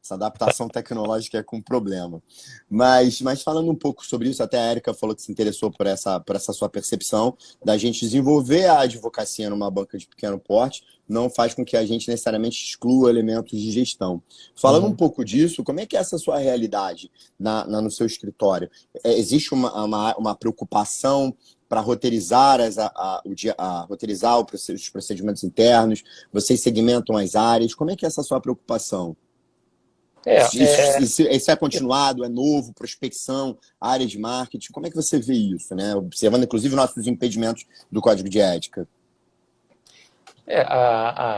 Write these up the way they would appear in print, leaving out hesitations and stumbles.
Essa adaptação tecnológica é com problema. Mas falando um pouco sobre isso, até a Érica falou que se interessou por essa sua percepção da gente desenvolver a advocacia numa banca de pequeno porte, não faz com que a gente necessariamente exclua elementos de gestão. Falando um Uhum. pouco disso, como é que é essa sua realidade no seu escritório? Existe uma preocupação para roteirizar, roteirizar os procedimentos internos? Vocês segmentam as áreas? Como é que é essa sua preocupação? É, é, Isso é continuado, é novo, prospecção, área de marketing? Como é que você vê isso, né? Observando, inclusive, nossos impedimentos do Código de Ética.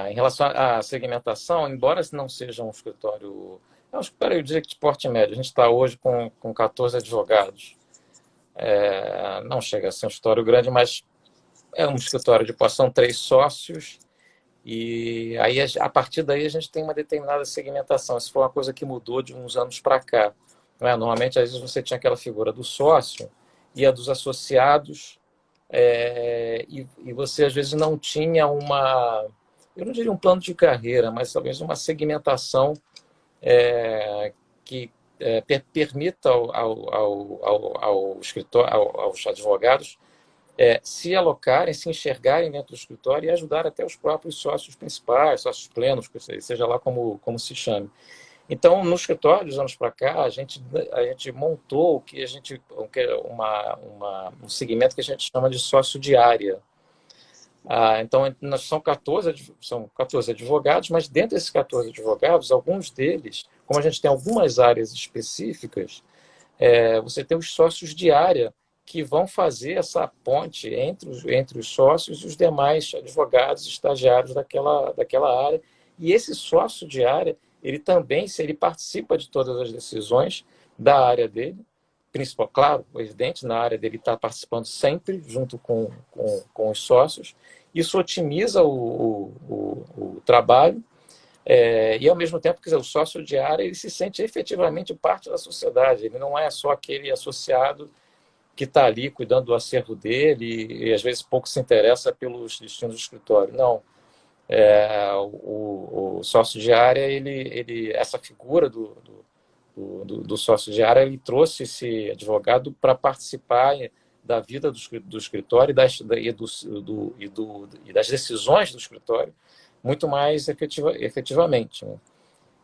em relação à segmentação, embora não seja um escritório... É um escritório, eu diria que de porte médio. A gente está hoje com 14 advogados. Não chega a ser um escritório grande, mas é um escritório de posse, são 3 sócios, e aí a partir daí a gente tem uma determinada segmentação. Isso foi uma coisa que mudou de uns anos para cá. Não é? Normalmente, às vezes, você tinha aquela figura do sócio e a dos associados, e você, às vezes, não tinha eu não diria um plano de carreira, mas talvez uma segmentação que permita ao escritório, aos advogados se alocarem, se enxergarem dentro do escritório e ajudar até os próprios sócios principais, sócios plenos, seja lá como se chame. Então, no escritório, dos anos para cá, a gente montou um segmento que a gente chama de sócio de área. Então, são 14 advogados, mas dentro desses 14 advogados, alguns deles, como a gente tem algumas áreas específicas, você tem os sócios de área que vão fazer essa ponte entre os sócios e os demais advogados, estagiários daquela área. E esse sócio de área, ele também, se ele participa de todas as decisões da área dele, principal, claro, evidente, na área dele está participando sempre, junto com os sócios. Isso otimiza o trabalho, e, ao mesmo tempo, quer dizer, o sócio de área ele se sente efetivamente parte da sociedade. Ele não é só aquele associado que está ali cuidando do acervo dele e, às vezes, pouco se interessa pelos destinos do escritório. Não. O sócio de área, essa figura do sócio de área, ele trouxe esse advogado para participar da vida do escritório e das decisões do escritório muito mais efetivamente. Né?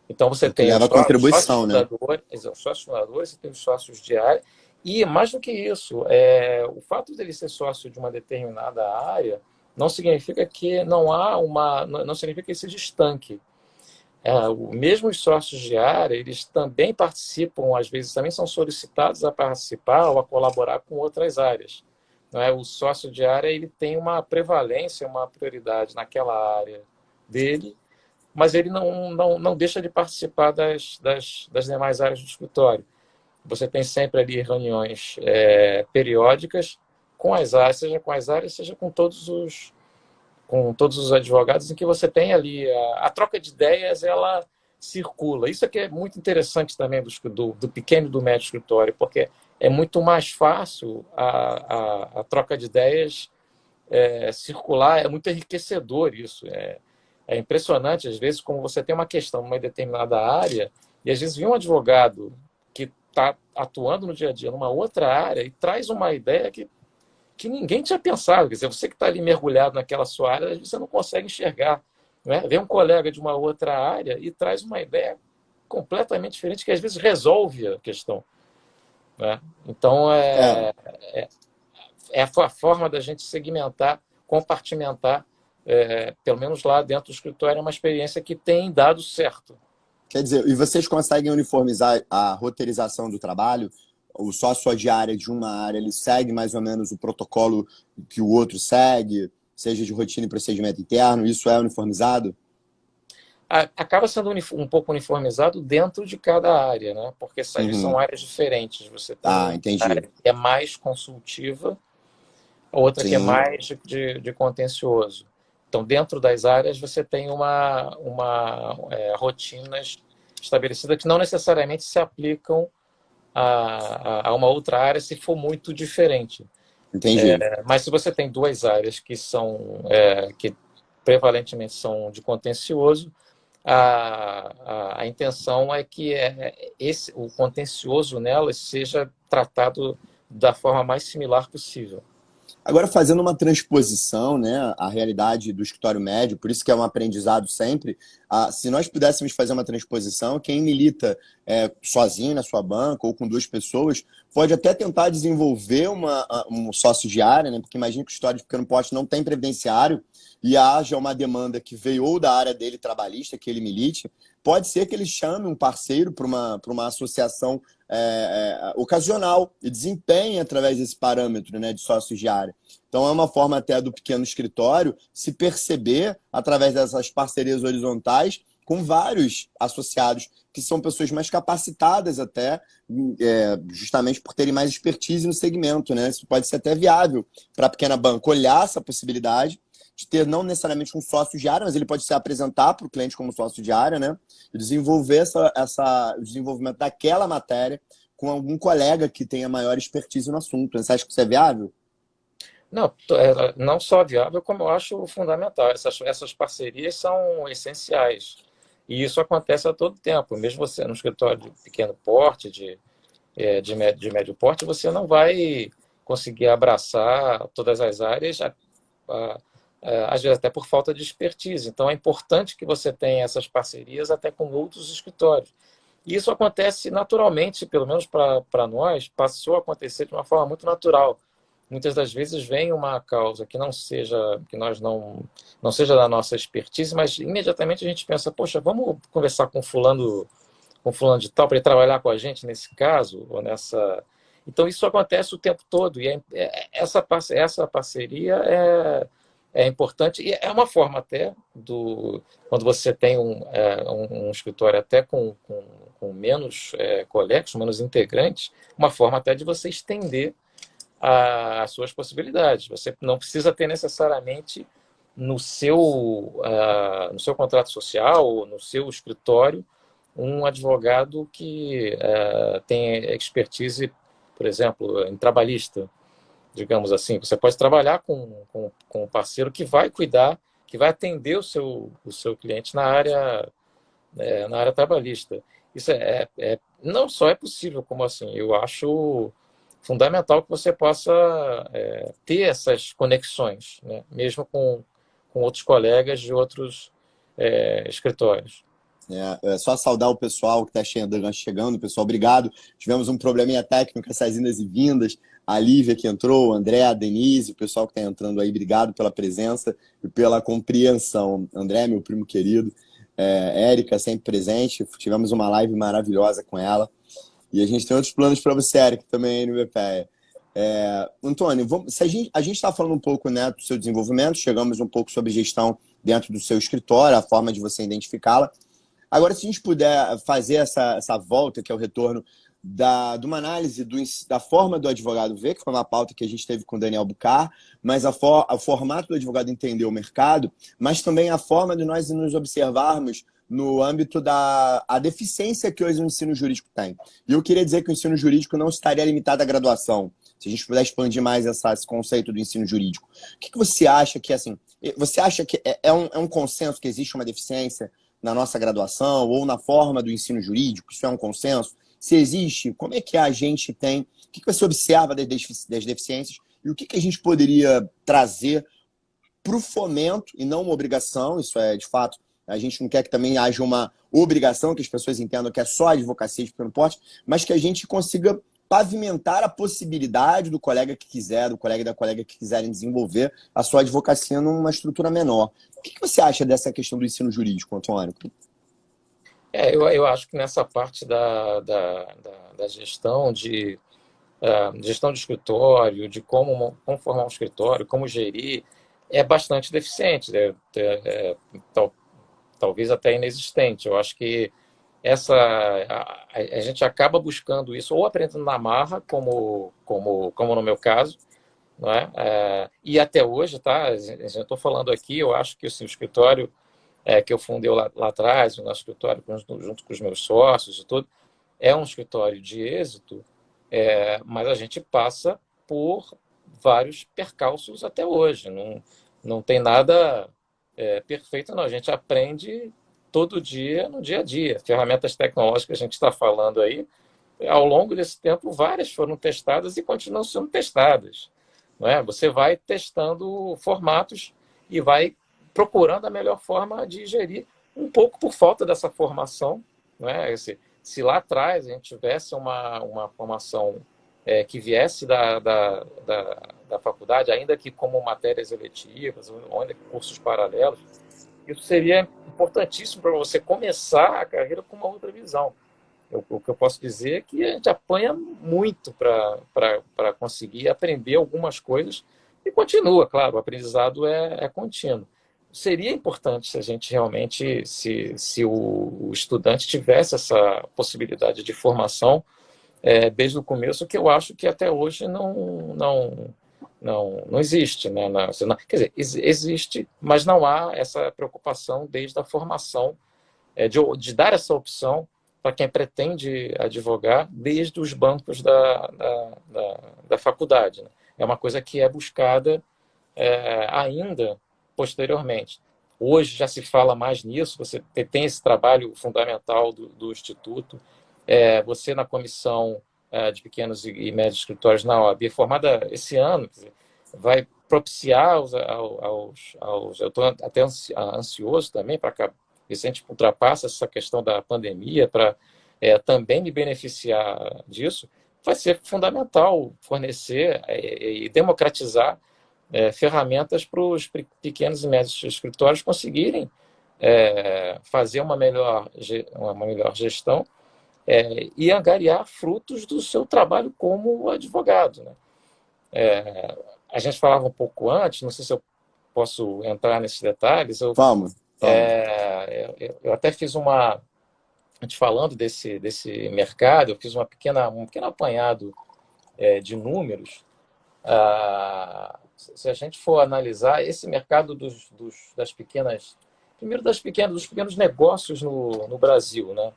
Então, você Que tem leva a contribuição, né? os sócios fundadores, você tem os sócios de área, e, mais do que isso, o fato dele ser sócio de uma determinada área não significa que não significa que ele seja estanque. Mesmo os sócios de área, eles também participam, às vezes também são solicitados a participar ou a colaborar com outras áreas. Não é? O sócio de área ele tem uma prevalência, uma prioridade naquela área dele, mas ele não deixa de participar das demais áreas do escritório. Você tem sempre ali reuniões periódicas com as áreas, seja com todos os advogados, em que você tem ali a troca de ideias, ela circula. Isso aqui é muito interessante também do pequeno e do médio escritório, porque é muito mais fácil a troca de ideias circular, é muito enriquecedor isso. É impressionante, às vezes, como você tem uma questão numa determinada área, e às vezes vem um advogado que está atuando no dia a dia numa outra área e traz uma ideia que ninguém tinha pensado. Quer dizer, você que está ali mergulhado naquela sua área, você não consegue enxergar. Né? Vem um colega de uma outra área e traz uma ideia completamente diferente que às vezes resolve a questão. Né? Então, É, a forma da gente segmentar, compartimentar, pelo menos lá dentro do escritório, é uma experiência que tem dado certo. quer dizer, e vocês conseguem uniformizar a roteirização do trabalho? O sócio de área de uma área, ele segue mais ou menos o protocolo que o outro segue, seja de rotina e procedimento interno, isso é uniformizado? Acaba sendo um pouco uniformizado dentro de cada área, né? Porque são Uhum. áreas diferentes. Você tem Ah, uma entendi. área que é mais consultiva, outra que é Sim, mais de contencioso. Então, dentro das áreas, você tem rotinas estabelecidas que não necessariamente se aplicam a uma outra área se for muito diferente. entendi. Mas se você tem duas áreas que prevalentemente são de contencioso, a intenção é que o contencioso nelas seja tratado da forma mais similar possível. Agora, fazendo uma transposição, né, à realidade do escritório médio, por isso que é um aprendizado sempre, se nós pudéssemos fazer uma transposição, quem milita sozinho na sua banca ou com duas pessoas, pode até tentar desenvolver um sócio de área, né, porque imagina que o escritório de pequeno porte não tem previdenciário e haja uma demanda que veio ou da área dele trabalhista, que ele milite, pode ser que ele chame um parceiro para uma associação ocasional e desempenhe através desse parâmetro, né, de sócios de área. Então, é uma forma até do pequeno escritório se perceber através dessas parcerias horizontais com vários associados que são pessoas mais capacitadas até, justamente por terem mais expertise no segmento, né? Isso pode ser até viável para a pequena banca olhar essa possibilidade de ter não necessariamente um sócio de área, mas ele pode se apresentar para o cliente como sócio de área, né? E desenvolver o desenvolvimento daquela matéria com algum colega que tenha maior expertise no assunto. Você acha que isso é viável? Não, não só viável, como eu acho fundamental. Essas parcerias são essenciais. E isso acontece a todo tempo. Mesmo você no escritório de pequeno porte, de médio porte, você não vai conseguir abraçar todas as áreas, às vezes até por falta de expertise. Então, é importante que você tenha essas parcerias até com outros escritórios. E isso acontece naturalmente, pelo menos para nós, passou a acontecer de uma forma muito natural. Muitas das vezes vem uma causa que não seja, que nós não seja da nossa expertise, mas imediatamente a gente pensa, poxa, vamos conversar com fulano de tal para ele trabalhar com a gente nesse caso ou nessa. Então isso acontece o tempo todo e essa parceria é importante e é uma forma até quando você tem um escritório até com menos colegas, menos integrantes, uma forma até de você estender as suas possibilidades. Você não precisa ter necessariamente no seu contrato social ou no seu escritório um advogado que tem expertise, por exemplo, em trabalhista, digamos assim. Você pode trabalhar com um parceiro que vai cuidar, que vai atender o seu cliente na área trabalhista. Isso não só é possível, como assim, eu acho fundamental que você possa ter essas conexões, né? Mesmo com outros colegas de outros escritórios. Só saudar o pessoal que está chegando. Pessoal, obrigado. Tivemos um probleminha técnico, essas indas e vindas. A Lívia que entrou, o André, a Denise, o pessoal que está entrando aí, obrigado pela presença e pela compreensão. André, meu primo querido, Érica, sempre presente. Tivemos uma live maravilhosa com ela. E a gente tem outros planos para você, Érica, também aí no BPE. Antônio, se a gente está falando um pouco, né, do seu desenvolvimento, chegamos um pouco sobre gestão dentro do seu escritório, a forma de você identificá-la. Agora, se a gente puder fazer essa volta, que é o retorno de uma análise da forma do advogado ver, que foi uma pauta que a gente teve com o Daniel Bucar, mas o formato do advogado entender o mercado, mas também a forma de nós nos observarmos no âmbito a deficiência que hoje o ensino jurídico tem. E eu queria dizer que o ensino jurídico não estaria limitado à graduação. Se a gente puder expandir mais esse conceito do ensino jurídico. O que você acha que, assim, você acha que é um consenso que existe uma deficiência na nossa graduação ou na forma do ensino jurídico? Isso é um consenso? Se existe, como é que a gente tem? O que você observa das deficiências e o que a gente poderia trazer para o fomento e não uma obrigação? Isso é, de fato, a gente não quer que também haja uma obrigação, que as pessoas entendam que é só a advocacia de pequeno porte, mas que a gente consiga pavimentar a possibilidade do colega que quiser, do colega e da colega que quiserem desenvolver a sua advocacia numa estrutura menor. O que você acha dessa questão do ensino jurídico, Antônio? Eu acho que nessa parte da gestão de escritório, de como formar um escritório, como gerir, é bastante deficiente, né? Talvez até inexistente. Eu acho que a gente acaba buscando isso ou aprendendo na marra, como no meu caso, não é? E até hoje, tá? Eu estou falando aqui, eu acho que assim, o escritório que eu fundei lá atrás, o nosso escritório junto com os meus sócios e tudo, é um escritório de êxito, mas a gente passa por vários percalços até hoje. Não tem nada perfeito, não. A gente aprende todo dia, no dia a dia. Ferramentas tecnológicas que a gente está falando aí, ao longo desse tempo, várias foram testadas e continuam sendo testadas. Não é? Você vai testando formatos e vai procurando a melhor forma de gerir, um pouco por falta dessa formação. Não é? Se lá atrás a gente tivesse uma formação que viesse da faculdade, ainda que como matérias eletivas, ou ainda que cursos paralelos, isso seria importantíssimo para você começar a carreira com uma outra visão. O que eu posso dizer é que a gente apanha muito para conseguir aprender algumas coisas e continua, claro, o aprendizado é contínuo. Seria importante se a gente realmente, se o estudante tivesse essa possibilidade de formação desde o começo, que eu acho que até hoje não existe. Né? Quer dizer, existe, mas não há essa preocupação desde a formação, de dar essa opção para quem pretende advogar desde os bancos da faculdade. Né? É uma coisa que é buscada ainda posteriormente. Hoje já se fala mais nisso, você tem esse trabalho fundamental do Instituto, você na comissão de pequenos e médios escritórios na OAB, formada esse ano, quer dizer, vai propiciar eu estou até ansioso também para ver se a gente ultrapassa essa questão da pandemia para também me beneficiar disso. Vai ser fundamental fornecer e democratizar ferramentas para os pequenos e médios escritórios conseguirem fazer uma melhor gestão e angariar frutos do seu trabalho como advogado. Né? A gente falava um pouco antes, não sei se eu posso entrar nesses detalhes. Vamos. Eu até fiz a gente falando desse mercado, eu fiz um pequeno apanhado de números. Se a gente for analisar esse mercado dos pequenos negócios no Brasil, né?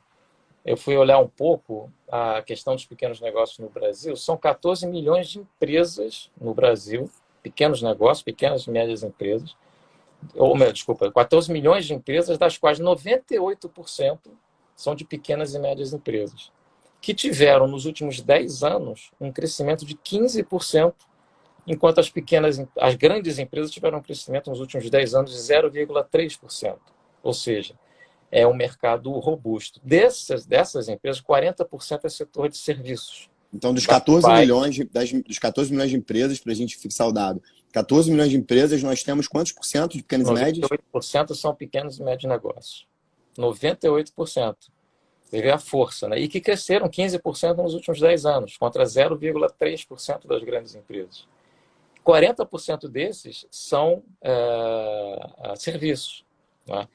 Eu fui olhar um pouco a questão dos pequenos negócios no Brasil. São 14 milhões de empresas no Brasil, pequenos negócios, pequenas e médias empresas. Desculpa, 14 milhões de empresas, das quais 98% são de pequenas e médias empresas, que tiveram nos últimos 10 anos um crescimento de 15%, enquanto as grandes empresas tiveram um crescimento nos últimos 10 anos de 0,3%. Ou seja, é um mercado robusto. Dessas empresas, 40% é setor de serviços. Então, dos 14 milhões de empresas, para a gente fixar o dado, 14 milhões de empresas, nós temos quantos por cento de pequenas e médias? 98% são pequenos e médios negócios. 98%. Você vê a força, né? E que cresceram 15% nos últimos 10 anos, contra 0,3% das grandes empresas. 40% desses são serviços, né?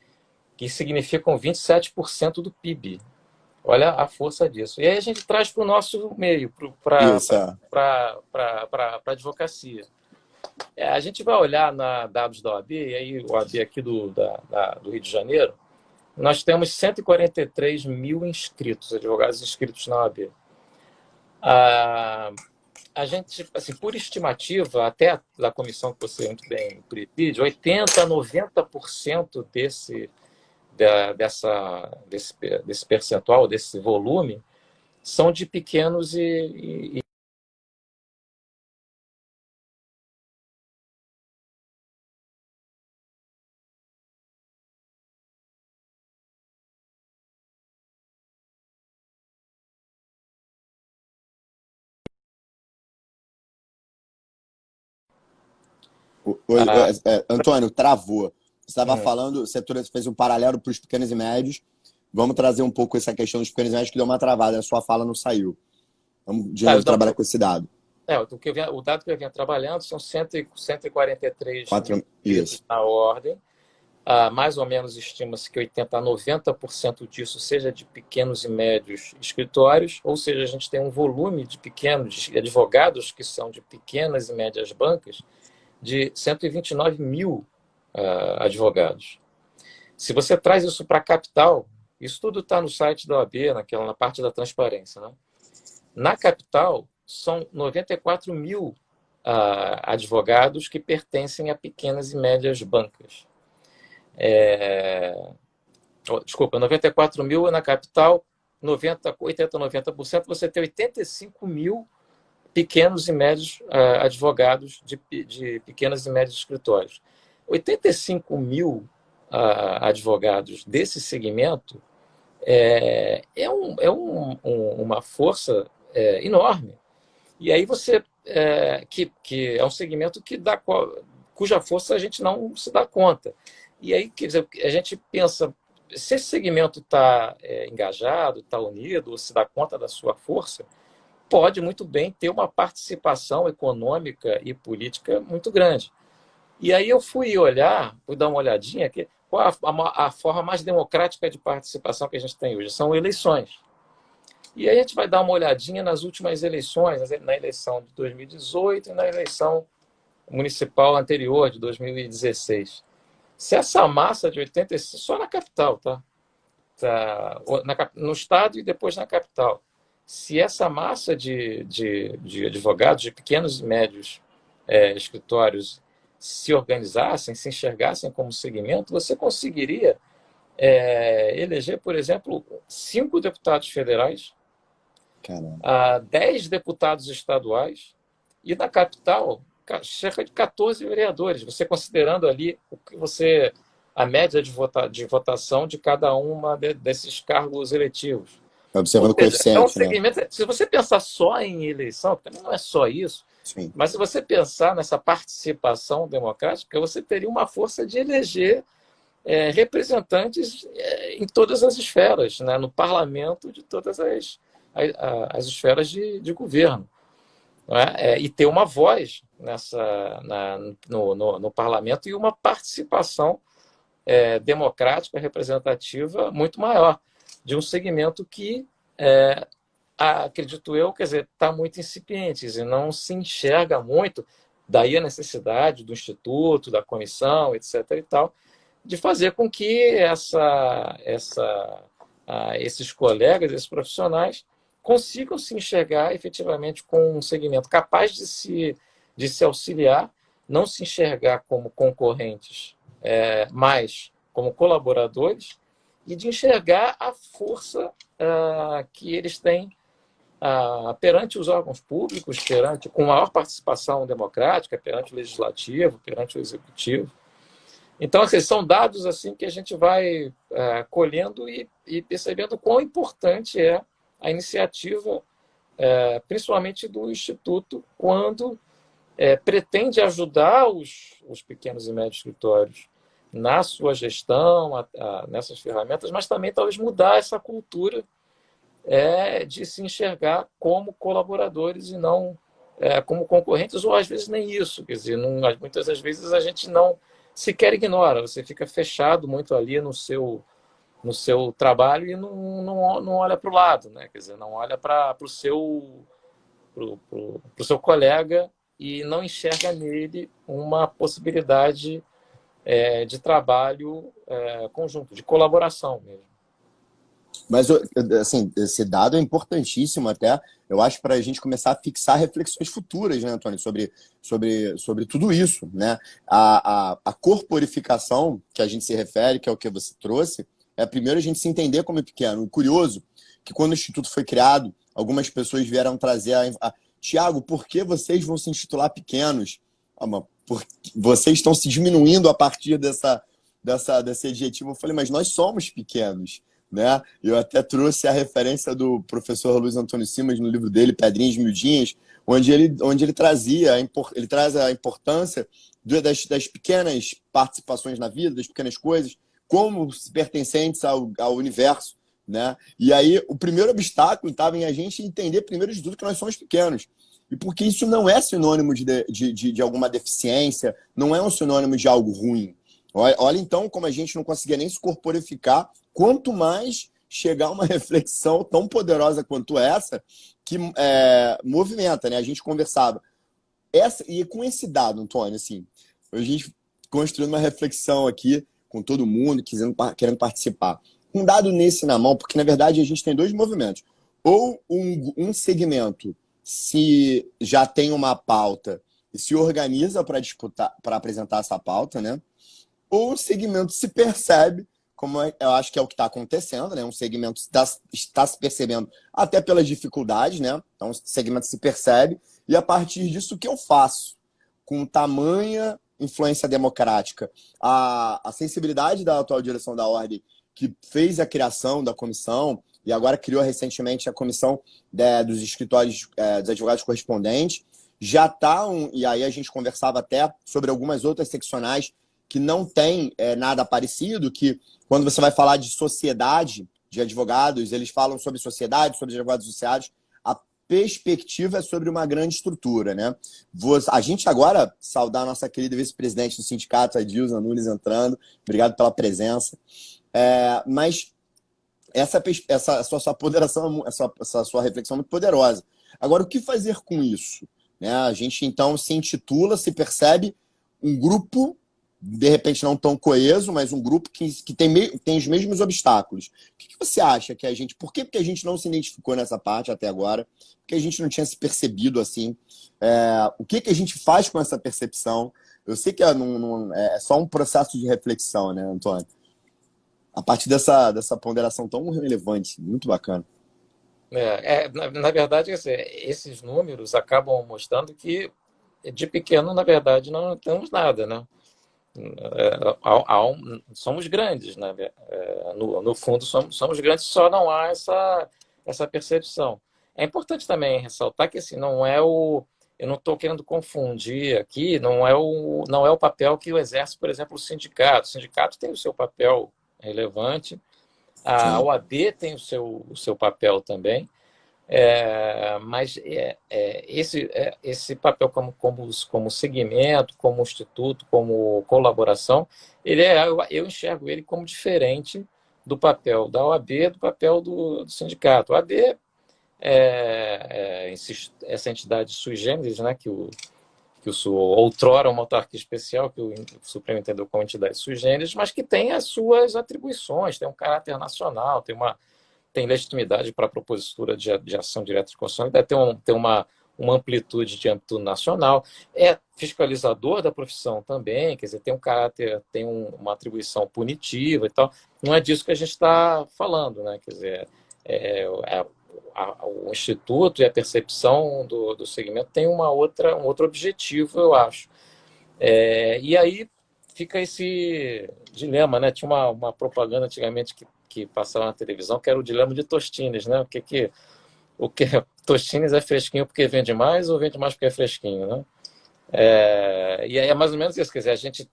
Que significam 27% do PIB. Olha a força disso. E aí a gente traz para o nosso meio, para a advocacia. A gente vai olhar dados da OAB, e aí o OAB aqui do Rio de Janeiro, nós temos 143 mil inscritos, advogados inscritos na OAB. A gente, assim, por estimativa, até da comissão que você muito bem preside, 80% a 90% desse percentual, desse volume, são de pequenos e Antônio, travou. Você estava falando, você fez um paralelo para os pequenos e médios. Vamos trazer um pouco essa questão dos pequenos e médios, que deu uma travada, a sua fala não saiu. Vamos de novo trabalhar com esse dado. O dado que eu vinha trabalhando são 143 isso. na ordem. Mais ou menos estima-se que 80% a 90% disso seja de pequenos e médios escritórios, ou seja, a gente tem um volume de pequenos advogados que são de pequenas e médias bancas de 129 mil advogados. Se você traz isso para a capital, isso tudo está no site da OAB, na parte da transparência, né? Na capital, são 94 mil advogados que pertencem a pequenas e médias bancas. Desculpa, 94 mil na capital, 80, 90%, você tem 85 mil pequenos e médios advogados de pequenas e médios escritórios. 85 mil advogados desse segmento uma força enorme. E aí que é um segmento cuja força a gente não se dá conta. E aí, quer dizer, a gente pensa, se esse segmento está engajado, está unido, ou se dá conta da sua força, pode muito bem ter uma participação econômica e política muito grande. E aí eu fui dar uma olhadinha aqui, qual a forma mais democrática de participação que a gente tem hoje? São eleições. E aí a gente vai dar uma olhadinha nas últimas eleições, na eleição de 2018 e na eleição municipal anterior, de 2016. Se essa massa de 86, só na capital, tá? No estado e depois na capital. Se essa massa de advogados, de pequenos e médios escritórios, se organizassem, se enxergassem como segmento, você conseguiria eleger, por exemplo, 5 deputados federais, 10 deputados estaduais e na capital cerca de 14 vereadores, você considerando ali a média de votação de cada uma desses cargos eletivos. Observando o coeficiente, um segmento, né? Se você pensar só em eleição, também não é só isso, sim, mas se você pensar nessa participação democrática, você teria uma força de eleger representantes em todas as esferas, né? No parlamento de todas as esferas de governo. Não é? E ter uma voz no parlamento e uma participação democrática, representativa muito maior, de um segmento que, acredito eu, quer dizer, está muito incipiente e não se enxerga muito, daí a necessidade do Instituto, da comissão, etc. e tal, de fazer com que esses colegas, esses profissionais, consigam se enxergar efetivamente com um segmento capaz de se auxiliar, não se enxergar como concorrentes, mas como colaboradores, e de enxergar a força que eles têm perante os órgãos públicos, com maior participação democrática, perante o legislativo, perante o executivo. Então, assim, são dados assim que a gente vai colhendo e percebendo quão importante é a iniciativa, principalmente do Instituto, quando pretende ajudar os pequenos e médios escritórios na sua gestão, nessas ferramentas, mas também talvez mudar essa cultura de se enxergar como colaboradores e não como concorrentes, ou às vezes nem isso. Quer dizer, muitas das vezes a gente não sequer ignora, você fica fechado muito ali no seu trabalho e não olha para o lado, né? Quer dizer, não olha para o seu colega e não enxerga nele uma possibilidade de trabalho conjunto, de colaboração mesmo. Mas, assim, esse dado é importantíssimo até, eu acho, para a gente começar a fixar reflexões futuras, né, Antônio, sobre tudo isso, né? A corporificação que a gente se refere, que é o que você trouxe, primeiro a gente se entender como é pequeno. O curioso que quando o Instituto foi criado, algumas pessoas vieram trazer Tiago, por que vocês vão se intitular pequenos? Porque vocês estão se diminuindo a partir desse adjetivo. Eu falei, mas nós somos pequenos, né? Eu até trouxe a referência do professor Luiz Antônio Simas no livro dele, Pedrinhas Miudinhas, onde ele traz a importância das pequenas participações na vida, das pequenas coisas, como pertencentes ao universo, né? E aí o primeiro obstáculo estava em a gente entender, primeiro de tudo, que nós somos pequenos. E porque isso não é sinônimo de alguma deficiência, não é um sinônimo de algo ruim. Olha, então, como a gente não conseguia nem se corporificar, quanto mais chegar a uma reflexão tão poderosa quanto essa, que movimenta, né? A gente conversava. E com esse dado, Antônio, assim, a gente construindo uma reflexão aqui com todo mundo, querendo participar. Um dado nesse na mão, porque, na verdade, a gente tem dois movimentos. Ou um segmento, se já tem uma pauta e se organiza para apresentar essa pauta, né? Ou o segmento se percebe eu acho que é o que está acontecendo, né? Um segmento está se percebendo até pelas dificuldades, né? Então, o segmento se percebe, e a partir disso, o que eu faço? Com tamanha influência democrática, a sensibilidade da atual direção da Ordem, que fez a criação da comissão, e agora criou recentemente a comissão dos escritórios dos advogados correspondentes, já está, e aí a gente conversava até sobre algumas outras seccionais que não tem nada parecido, que quando você vai falar de sociedade de advogados, eles falam sobre sociedade, sobre advogados associados, a perspectiva é sobre uma grande estrutura, né? A gente agora, saudar a nossa querida vice-presidente do sindicato, a Dilza Nunes, entrando, obrigado pela presença, mas essa sua ponderação, essa sua reflexão é muito poderosa. Agora, o que fazer com isso? Né? A gente, então, se intitula, se percebe um grupo, de repente não tão coeso, mas um grupo que tem os mesmos obstáculos. O que você acha que a gente... Por que a gente não se identificou nessa parte até agora? Porque a gente não tinha se percebido assim. O que a gente faz com essa percepção? Eu sei que é só um processo de reflexão, né, Antônio? A partir dessa ponderação tão relevante, muito bacana. Na verdade, esses números acabam mostrando que de pequeno, na verdade, não temos nada, né? Somos grandes, né? No fundo, somos grandes, só não há essa percepção. É importante também ressaltar que assim, não é o. Eu não estou querendo confundir aqui, não é o papel que exerce, por exemplo, o sindicato. O sindicato tem o seu papel relevante, a Sim. OAB tem o seu papel também. Mas esse papel como segmento, como instituto, como colaboração, eu enxergo ele como diferente do papel da OAB, do papel do sindicato. A OAB essa entidade sui generis, né, que outrora uma autarquia especial, que o Supremo entendeu como entidade sui generis, mas que tem as suas atribuições, tem um caráter nacional, tem legitimidade para a propositura de ação direta de constitucionalidade, tem uma amplitude de âmbito nacional, é fiscalizador da profissão também, quer dizer, tem um caráter, tem uma atribuição punitiva e tal. Não é disso que a gente está falando, né? Quer dizer, o Instituto e a percepção do segmento tem um outro objetivo, eu acho. E aí fica esse dilema, né? Tinha uma propaganda antigamente que passava na televisão, que era o dilema de Tostines, né? O que Tostines é fresquinho porque vende mais ou vende mais porque é fresquinho, né? E aí é mais ou menos isso, quer dizer, a gente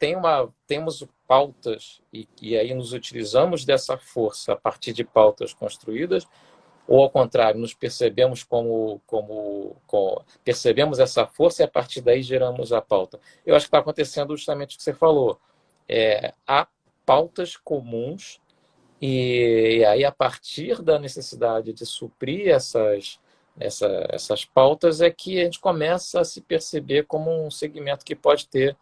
temos pautas e aí nos utilizamos dessa força a partir de pautas construídas, ou ao contrário, nos percebemos percebemos essa força e a partir daí geramos a pauta. Eu acho que está acontecendo justamente o que você falou. Há pautas comuns e aí a partir da necessidade de suprir essas pautas é que a gente começa a se perceber como um segmento que pode ter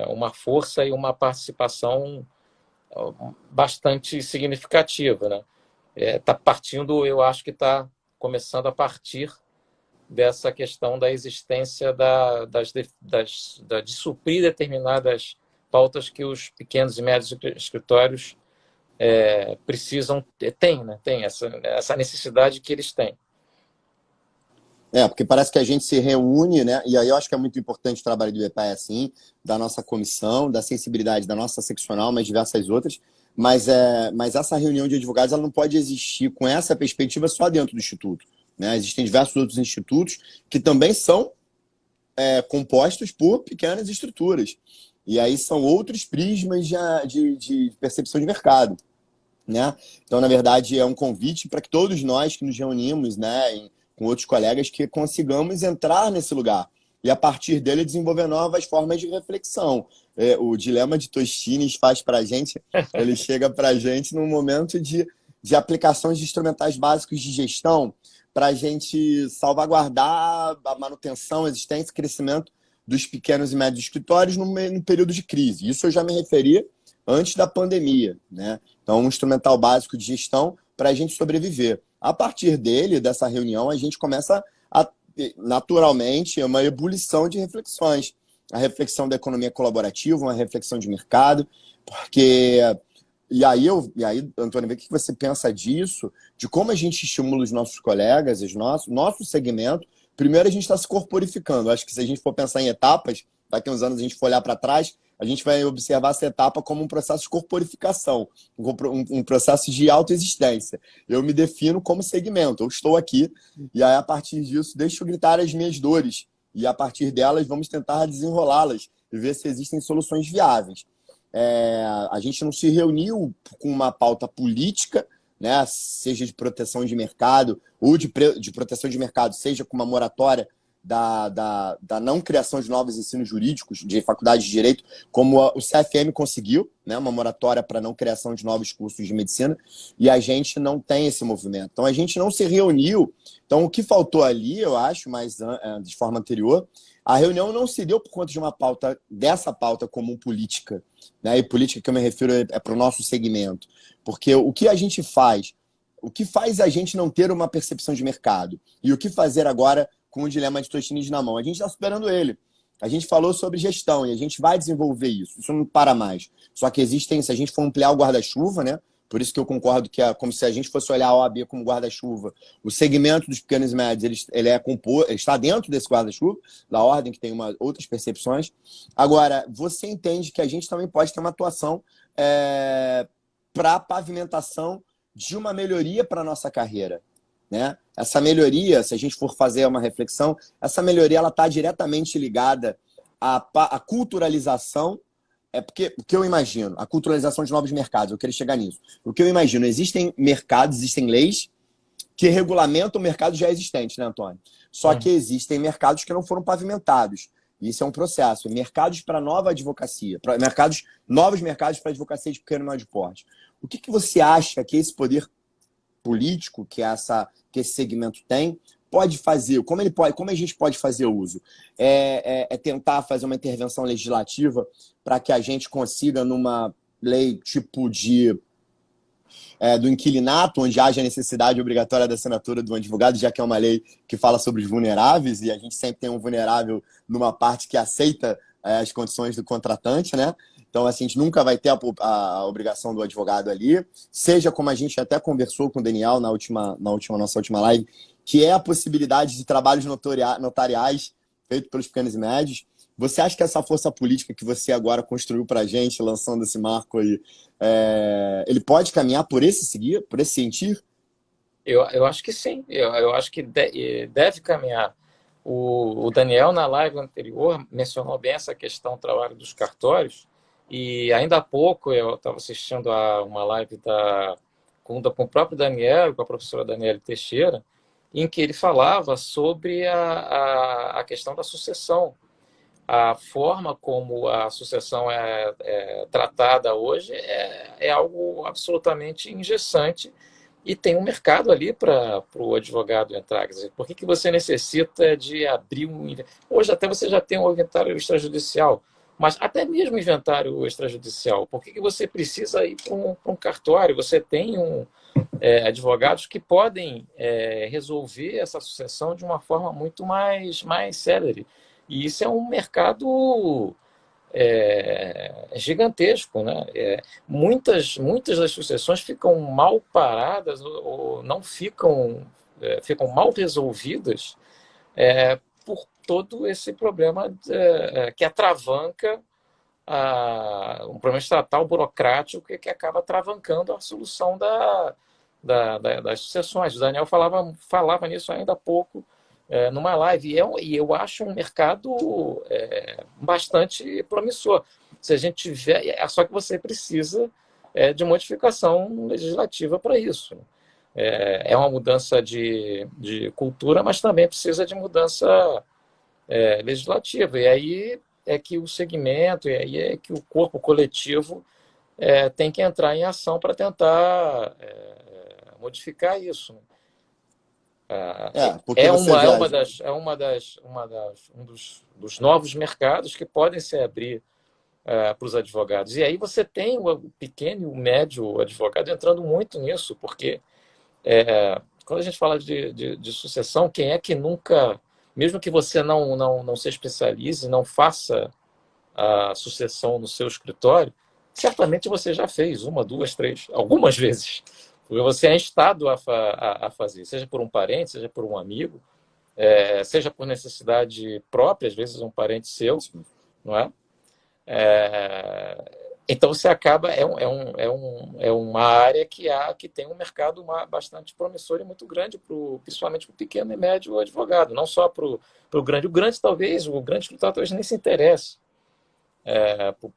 uma força e uma participação bastante significativa, né? Eu acho que está começando a partir dessa questão da existência de suprir determinadas pautas que os pequenos e médios escritórios precisam, né? Tem essa necessidade que eles têm. Porque parece que a gente se reúne, né? E aí eu acho que é muito importante o trabalho do EPAE, assim, da nossa comissão, da sensibilidade da nossa seccional, mas diversas outras. Mas essa reunião de advogados ela não pode existir com essa perspectiva só dentro do Instituto, né? Existem diversos outros institutos que também são compostos por pequenas estruturas. E aí são outros prismas de percepção de mercado, né? Então, na verdade, é um convite para que todos nós que nos reunimos, né, com outros colegas, que consigamos entrar nesse lugar e, a partir dele, desenvolver novas formas de reflexão. O dilema de Tostines faz para a gente, ele chega para a gente num momento de aplicações de instrumentais básicos de gestão para a gente salvaguardar a manutenção, a existência e crescimento dos pequenos e médios escritórios num período de crise. Isso eu já me referi antes da pandemia, né? Então, um instrumental básico de gestão para a gente sobreviver. A partir dele, dessa reunião, a gente começa naturalmente uma ebulição de reflexões. A reflexão da economia colaborativa, uma reflexão de mercado, porque e aí, Antônio, o que você pensa disso, de como a gente estimula os nossos colegas, nosso segmento. Primeiro, a gente está se corporificando. Acho que se a gente for pensar em etapas, daqui a uns anos a gente for olhar para trás, a gente vai observar essa etapa como um processo de corporificação, um processo de autoexistência. Eu me defino como segmento, eu estou aqui, e aí, a partir disso, deixo gritar as minhas dores, e a partir delas, vamos tentar desenrolá-las e ver se existem soluções viáveis. A gente não se reuniu com uma pauta política, né, seja de proteção de mercado ou de proteção de mercado, seja com uma moratória da não criação de novos ensinos jurídicos de faculdade de direito, como o CFM conseguiu, né, uma moratória para não criação de novos cursos de medicina, e a gente não tem esse movimento. Então, a gente não se reuniu. Então, o que faltou ali, eu acho, mas de forma anterior, a reunião não se deu por conta de uma pauta, dessa pauta comum política, né? E política que eu me refiro é para o nosso segmento. Porque o que a gente faz, o que faz a gente não ter uma percepção de mercado? E o que fazer agora com o dilema de Tostines na mão? A gente está superando ele. A gente falou sobre gestão e a gente vai desenvolver isso. Isso não para mais. Só que existem, se a gente for ampliar o guarda-chuva, né? Por isso que eu concordo que é como se a gente fosse olhar a OAB como guarda-chuva. O segmento dos pequenos e médios, ele está dentro desse guarda-chuva, da ordem, que tem outras percepções. Agora, você entende que a gente também pode ter uma atuação para a pavimentação de uma melhoria para a nossa carreira, né? Essa melhoria, se a gente for fazer uma reflexão, essa melhoria está diretamente ligada à culturalização. Porque o que eu imagino, a culturalização de novos mercados, eu queria chegar nisso. O que eu imagino, existem mercados, existem leis que regulamentam o mercado já existente, né, Antônio? Só que existem mercados que não foram pavimentados. E isso é um processo. Mercados para nova advocacia, novos mercados para advocacia de pequeno e médio porte. O que você acha que esse poder político que esse segmento tem pode fazer? Como a gente pode fazer uso? Tentar fazer uma intervenção legislativa para que a gente consiga, numa lei tipo do inquilinato, onde haja necessidade obrigatória da assinatura do advogado, já que é uma lei que fala sobre os vulneráveis, e a gente sempre tem um vulnerável numa parte que aceita as condições do contratante, né? Então, assim, a gente nunca vai ter a obrigação do advogado ali, seja como a gente até conversou com o Daniel nossa última live, que é a possibilidade de trabalhos notariais feitos pelos pequenos e médios. Você acha que essa força política que você agora construiu para a gente, lançando esse marco aí, ele pode caminhar por esse sentir? Eu acho que sim, eu acho que deve caminhar. O Daniel, na live anterior, mencionou bem essa questão do trabalho dos cartórios, e ainda há pouco eu estava assistindo a uma live com o próprio Daniel, com a professora Daniela Teixeira, em que ele falava sobre a questão da sucessão. A forma como a sucessão é tratada hoje é algo absolutamente engessante, e tem um mercado ali para o advogado entrar. Quer dizer, por que você necessita de abrir um... Hoje até você já tem um inventário extrajudicial, mas até mesmo inventário extrajudicial, por que você precisa ir para um cartório? Você tem advogados que podem resolver essa sucessão de uma forma muito mais célere. E isso é um mercado gigantesco, né? Muitas das sucessões ficam mal paradas ou não ficam mal resolvidas por todo esse problema que atravanca um problema estatal burocrático que acaba travancando a solução das sucessões. O Daniel falava nisso ainda há pouco, numa live, e eu acho um mercado bastante promissor. Se a gente tiver, só que você precisa de modificação legislativa para isso. É uma mudança de cultura, mas também precisa de mudança legislativa. E aí é que o segmento, e aí é que o corpo coletivo tem que entrar em ação para tentar modificar isso. Porque você vê... Um dos novos mercados que podem se abrir para os advogados. E aí você tem o pequeno e o médio advogado entrando muito nisso, porque quando a gente fala de sucessão, quem é que nunca, mesmo que você não se especialize, não faça a sucessão no seu escritório, certamente você já fez uma, duas, três, algumas vezes. Porque você é instado a fazer, seja por um parente, seja por um amigo, seja por necessidade própria, às vezes um parente seu, não é? Então você acaba, é uma área que tem um mercado bastante promissor e muito grande, principalmente para o pequeno e médio advogado, não só para o grande. O grande escritório talvez nem se interesse por,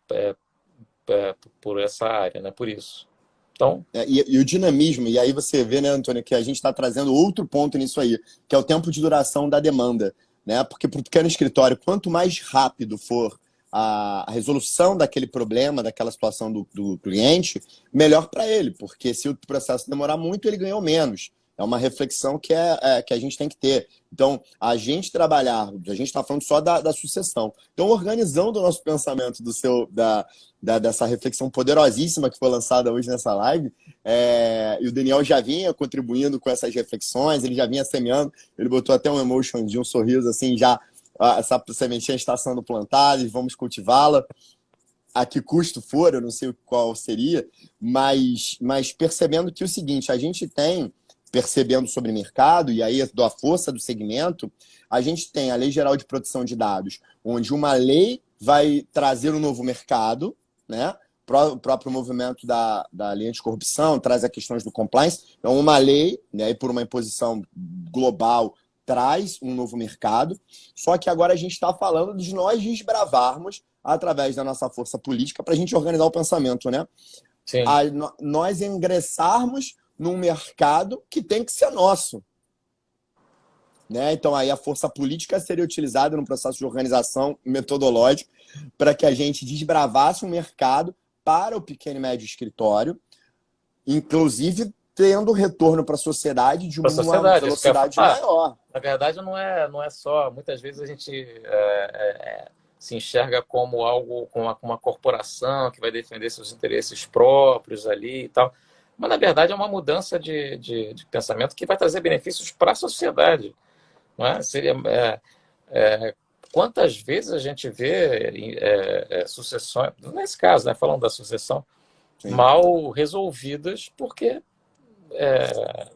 por essa área, né? Por isso. Então, E o dinamismo, e aí você vê, né, Antônio, que a gente está trazendo outro ponto nisso aí, que é o tempo de duração da demanda, né? Porque para o pequeno escritório, quanto mais rápido for a resolução daquele problema, daquela situação do cliente, melhor para ele, porque se o processo demorar muito, ele ganhou menos. É uma reflexão que a gente tem que ter. Então, a gente trabalhar, a gente está falando só da sucessão. Então, organizando o nosso pensamento dessa reflexão poderosíssima que foi lançada hoje nessa live, e o Daniel já vinha contribuindo com essas reflexões, ele já vinha semeando, ele botou até um emotion de um sorriso assim, já essa sementinha está sendo plantada e vamos cultivá-la. A que custo for, eu não sei qual seria, mas percebendo que o seguinte, a gente tem, percebendo sobre mercado, e aí da força do segmento, a gente tem a Lei Geral de Proteção de Dados, onde uma lei vai trazer um novo mercado, né? O próprio movimento da linha de corrupção traz as questões do compliance. Então, uma lei, né, e por uma imposição global, traz um novo mercado. Só que agora a gente está falando de nós desbravarmos através da nossa força política para a gente organizar o pensamento, né? sim. Nós ingressarmos num mercado que tem que ser nosso. Né? Então, aí a força política seria utilizada no processo de organização metodológico para que a gente desbravasse um mercado para o pequeno e médio escritório, inclusive tendo retorno para a sociedade de uma velocidade maior. Na verdade, não é só. Muitas vezes a gente se enxerga como algo, como uma corporação que vai defender seus interesses próprios ali e tal. Mas, na verdade, é uma mudança de pensamento que vai trazer benefícios para a sociedade. Não é? Quantas vezes a gente vê sucessões, nesse caso, né, falando da sucessão, sim, mal resolvidas porque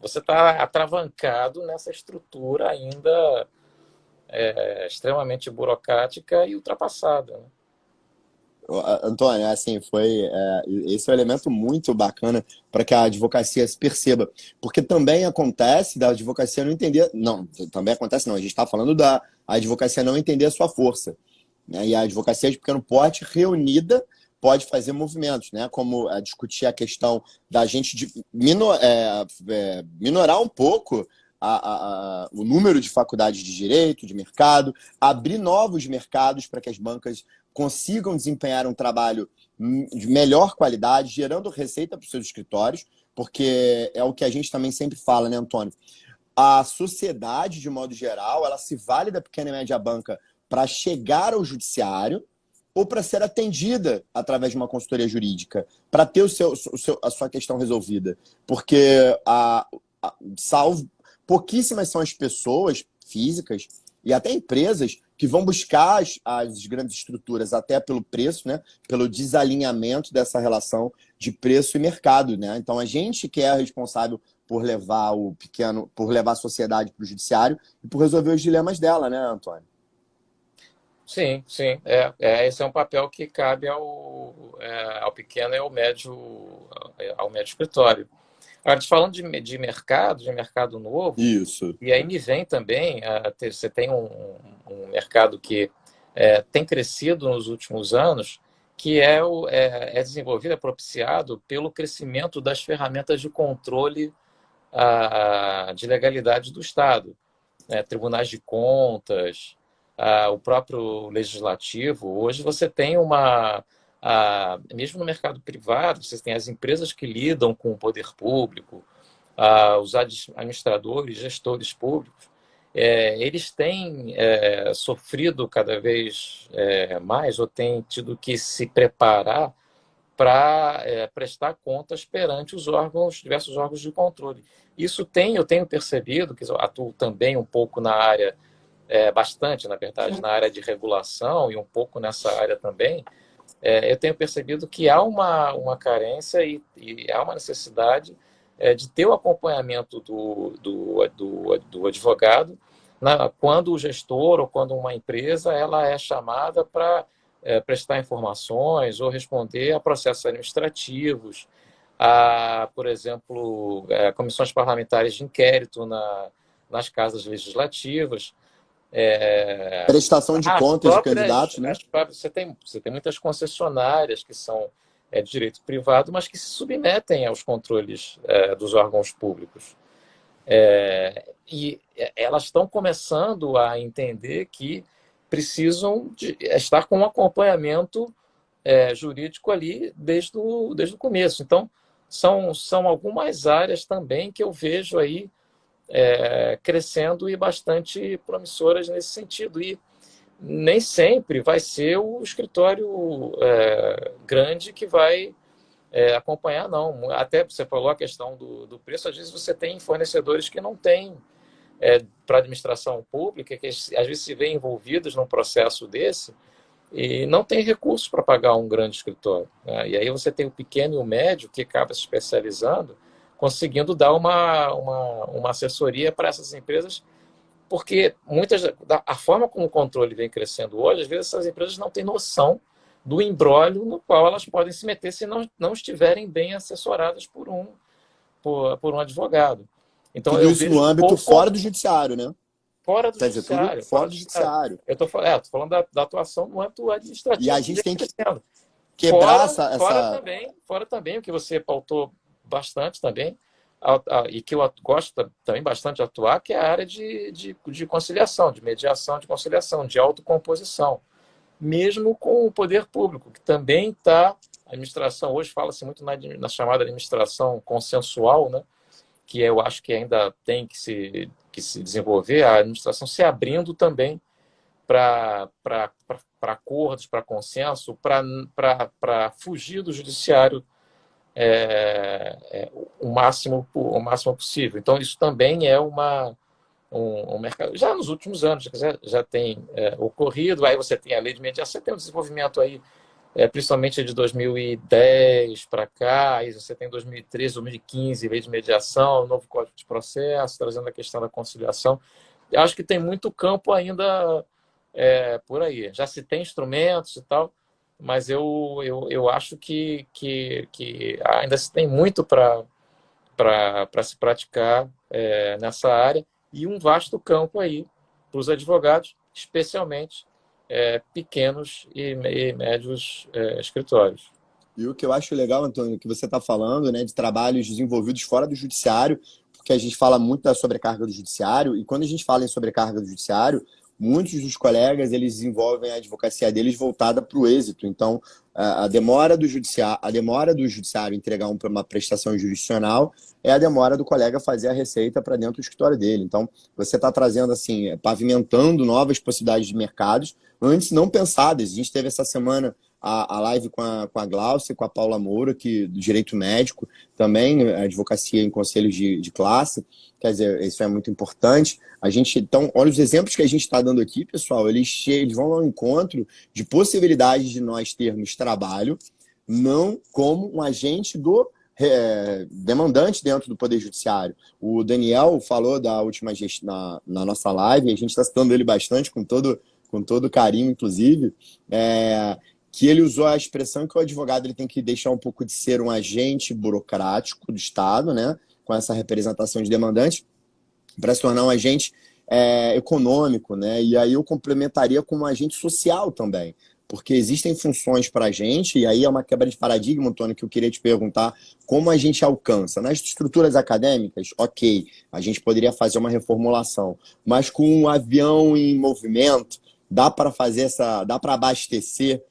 você está atravancado nessa estrutura ainda extremamente burocrática e ultrapassada. Né? Antônio, assim, esse é um elemento muito bacana para que a advocacia se perceba, porque também acontece da advocacia não entender, não, também acontece não, a gente está falando da advocacia não entender a sua força, né? E a advocacia de pequeno porte reunida pode fazer movimentos, né? Como discutir a questão da gente minorar um pouco o número de faculdades de direito, de mercado, abrir novos mercados para que as bancas consigam desempenhar um trabalho de melhor qualidade, gerando receita para os seus escritórios, porque é o que a gente também sempre fala, né, Antônio? A sociedade, de modo geral, ela se vale da pequena e média banca para chegar ao judiciário ou para ser atendida através de uma consultoria jurídica, para ter a sua questão resolvida. Porque, salvo pouquíssimas são as pessoas físicas e até empresas que vão buscar as grandes estruturas até pelo preço, né? Pelo desalinhamento dessa relação de preço e mercado, né? Então, a gente que é responsável por levar por levar a sociedade para o judiciário e por resolver os dilemas dela, né, Antônio? Sim, sim. Esse é um papel que cabe ao pequeno e ao médio escritório. Agora, falando de mercado novo, isso. E aí me vem também, você tem um mercado que tem crescido nos últimos anos, que é desenvolvido, é propiciado pelo crescimento das ferramentas de controle de legalidade do Estado, né? Tribunais de contas, o próprio legislativo. Hoje você tem mesmo no mercado privado, você tem as empresas que lidam com o poder público, os administradores, gestores públicos, eles têm sofrido cada vez mais ou têm tido que se preparar para prestar contas perante os diversos órgãos de controle. Eu tenho percebido, que eu atuo também um pouco na área, bastante, na verdade, na área de regulação e um pouco nessa área também, eu tenho percebido que há uma carência e há uma necessidade de ter o acompanhamento do advogado quando o gestor ou quando uma empresa ela é chamada para prestar informações ou responder a processos administrativos, a, por exemplo, comissões parlamentares de inquérito nas casas legislativas. Prestação de As contas de próprias, candidatos, né? você tem muitas concessionárias que são de direito privado, mas que se submetem aos controles dos órgãos públicos. E elas estão começando a entender que precisam estar com um acompanhamento jurídico ali desde o começo. Então, são algumas áreas também que eu vejo aí crescendo e bastante promissoras nesse sentido. E nem sempre vai ser o escritório grande que vai acompanhar, não. Até você falou a questão do preço, às vezes você tem fornecedores que não têm para a administração pública, que às vezes se vêem envolvidos num processo desse e não tem recursos para pagar um grande escritório, né? E aí você tem o pequeno e o médio que acaba se especializando, conseguindo dar uma assessoria para essas empresas, porque a forma como o controle vem crescendo hoje, às vezes essas empresas não têm noção do imbróglio no qual elas podem se meter se não estiverem bem assessoradas por um advogado. Então, Tudo eu isso no vejo âmbito pouco fora do judiciário, né? fora do Quer dizer, tudo judiciário. Fora fora do do judiciário. judiciário. Tô falando da atuação no âmbito E a administrativo que gente vem tem que crescendo. quebrar Fora também, o que você pautou bastante também, e que eu gosto também bastante de atuar, que é a área de conciliação, de mediação, de conciliação, de autocomposição, mesmo com o poder público, que também está. A administração, hoje fala-se muito na chamada administração consensual, né? Que eu acho que ainda tem que se desenvolver, a administração se abrindo também para acordos, para consenso, para fugir do judiciário o máximo possível. Então, isso também é um mercado. Já nos últimos anos, já tem ocorrido, aí você tem a lei de mediação, você tem um desenvolvimento aí, principalmente de 2010 para cá, aí você tem 2013, 2015, lei de mediação, novo Código de Processo, trazendo a questão da conciliação. Eu acho que tem muito campo ainda por aí. Já se tem instrumentos e tal, mas eu acho que ainda se tem muito para se praticar nessa área e um vasto campo aí para os advogados, especialmente pequenos e médios escritórios. E o que eu acho legal, Antônio, que você está falando, né, de trabalhos desenvolvidos fora do judiciário, porque a gente fala muito da sobrecarga do judiciário, e quando a gente fala em sobrecarga do judiciário, muitos dos colegas eles desenvolvem a advocacia deles voltada para o êxito. Então, a demora do judiciário entregar uma prestação jurisdicional é a demora do colega fazer a receita para dentro do escritório dele. Então, você está trazendo assim, pavimentando novas possibilidades de mercados antes não pensadas. A gente teve essa semana a live com a Glaucia, com a Paula Moura, que, do Direito Médico, também advocacia em conselhos de classe. Quer dizer, isso é muito importante. Então, olha os exemplos que a gente está dando aqui, pessoal, eles vão ao encontro de possibilidades de nós termos trabalho, não como um agente do demandante dentro do Poder Judiciário. O Daniel falou da última na nossa live, a gente está citando ele bastante, com todo carinho, inclusive, que ele usou a expressão que o advogado ele tem que deixar um pouco de ser um agente burocrático do Estado, né, com essa representação de demandantes, para se tornar um agente econômico, né? E aí eu complementaria com um agente social também, porque existem funções para a gente, e aí é uma quebra de paradigma, Antônio, que eu queria te perguntar, como a gente alcança? Nas estruturas acadêmicas, ok, a gente poderia fazer uma reformulação, mas com um avião em movimento, dá para abastecer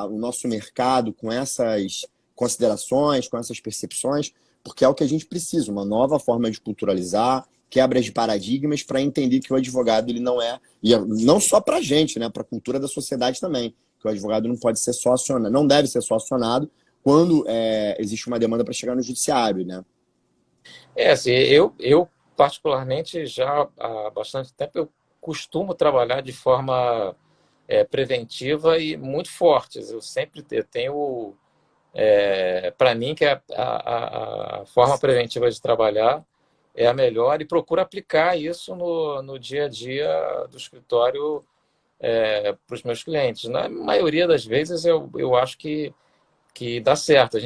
o nosso mercado com essas considerações, com essas percepções, porque é o que a gente precisa, uma nova forma de culturalizar, quebras de paradigmas para entender que o advogado ele não é, e não só para a gente, né, para a cultura da sociedade também, que o advogado não pode ser só acionado, não deve ser só acionado quando existe uma demanda para chegar no judiciário, né? Assim, eu particularmente já há bastante tempo eu costumo trabalhar de forma preventiva e muito fortes. Eu tenho, para mim, que a forma preventiva de trabalhar é a melhor e procuro aplicar isso no dia a dia do escritório para os meus clientes. Na maioria das vezes eu acho que dá certo.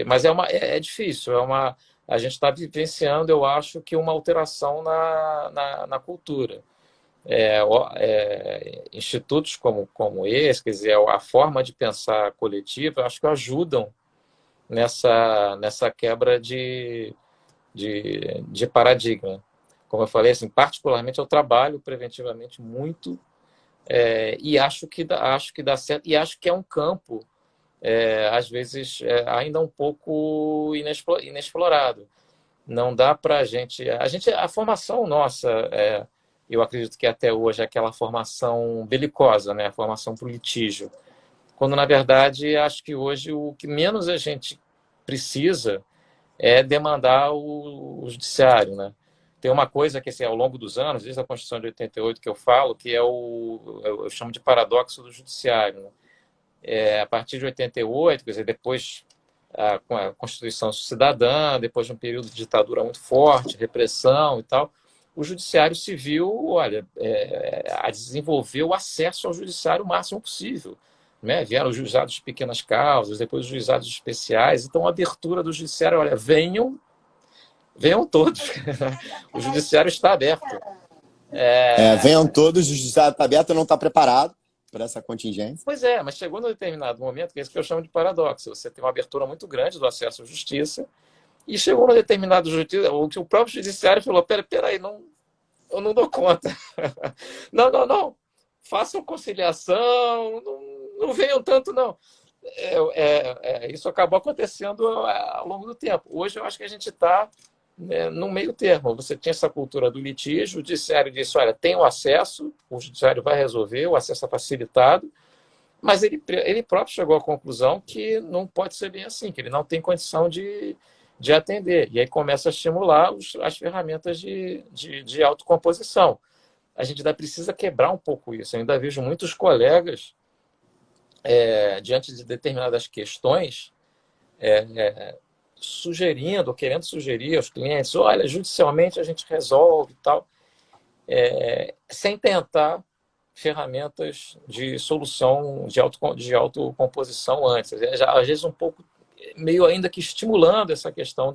Mas é difícil, a gente está vivenciando, eu acho, que uma alteração na cultura. Institutos como esse, quer dizer, a forma de pensar coletiva, eu acho que ajudam nessa quebra de paradigma. Como eu falei, assim, particularmente eu trabalho preventivamente muito, e acho que dá certo, e acho que é um campo, às vezes, ainda um pouco inexplorado. Não dá para a formação nossa, eu acredito que até hoje é aquela formação belicosa, né? A formação para o litígio. Quando, na verdade, acho que hoje o que menos a gente precisa é demandar o judiciário, né? Tem uma coisa que, assim, ao longo dos anos, desde a Constituição de 88 que eu falo, que eu chamo de paradoxo do judiciário, né? A partir de 88, quer dizer, depois com a Constituição Cidadã, depois de um período de ditadura muito forte, repressão e tal, o judiciário civil, olha, a desenvolver o acesso ao judiciário o máximo possível. Né? Vieram os juizados de pequenas causas, depois os juizados especiais, então a abertura do judiciário, olha, venham todos. O judiciário está aberto. Venham todos, o judiciário está aberto, não está preparado para essa contingência. Pois mas chegou num determinado momento, que é isso que eu chamo de paradoxo. Você tem uma abertura muito grande do acesso à justiça, e chegou num determinado justiça, o próprio judiciário falou: peraí, não, eu não dou conta. Não. Façam conciliação, não venham tanto, não. Isso acabou acontecendo ao longo do tempo. Hoje eu acho que a gente está no meio termo. Você tinha essa cultura do litígio, o judiciário disse: olha, tem o acesso, o judiciário vai resolver, o acesso é facilitado, mas ele próprio chegou à conclusão que não pode ser bem assim, que ele não tem condição de atender. E aí começa a estimular as ferramentas de autocomposição. A gente ainda precisa quebrar um pouco isso. Eu ainda vejo muitos colegas, diante de determinadas questões, sugerindo, querendo sugerir aos clientes: olha, judicialmente a gente resolve e tal, sem tentar ferramentas de solução de autocomposição antes. Às vezes um pouco, meio ainda que estimulando essa questão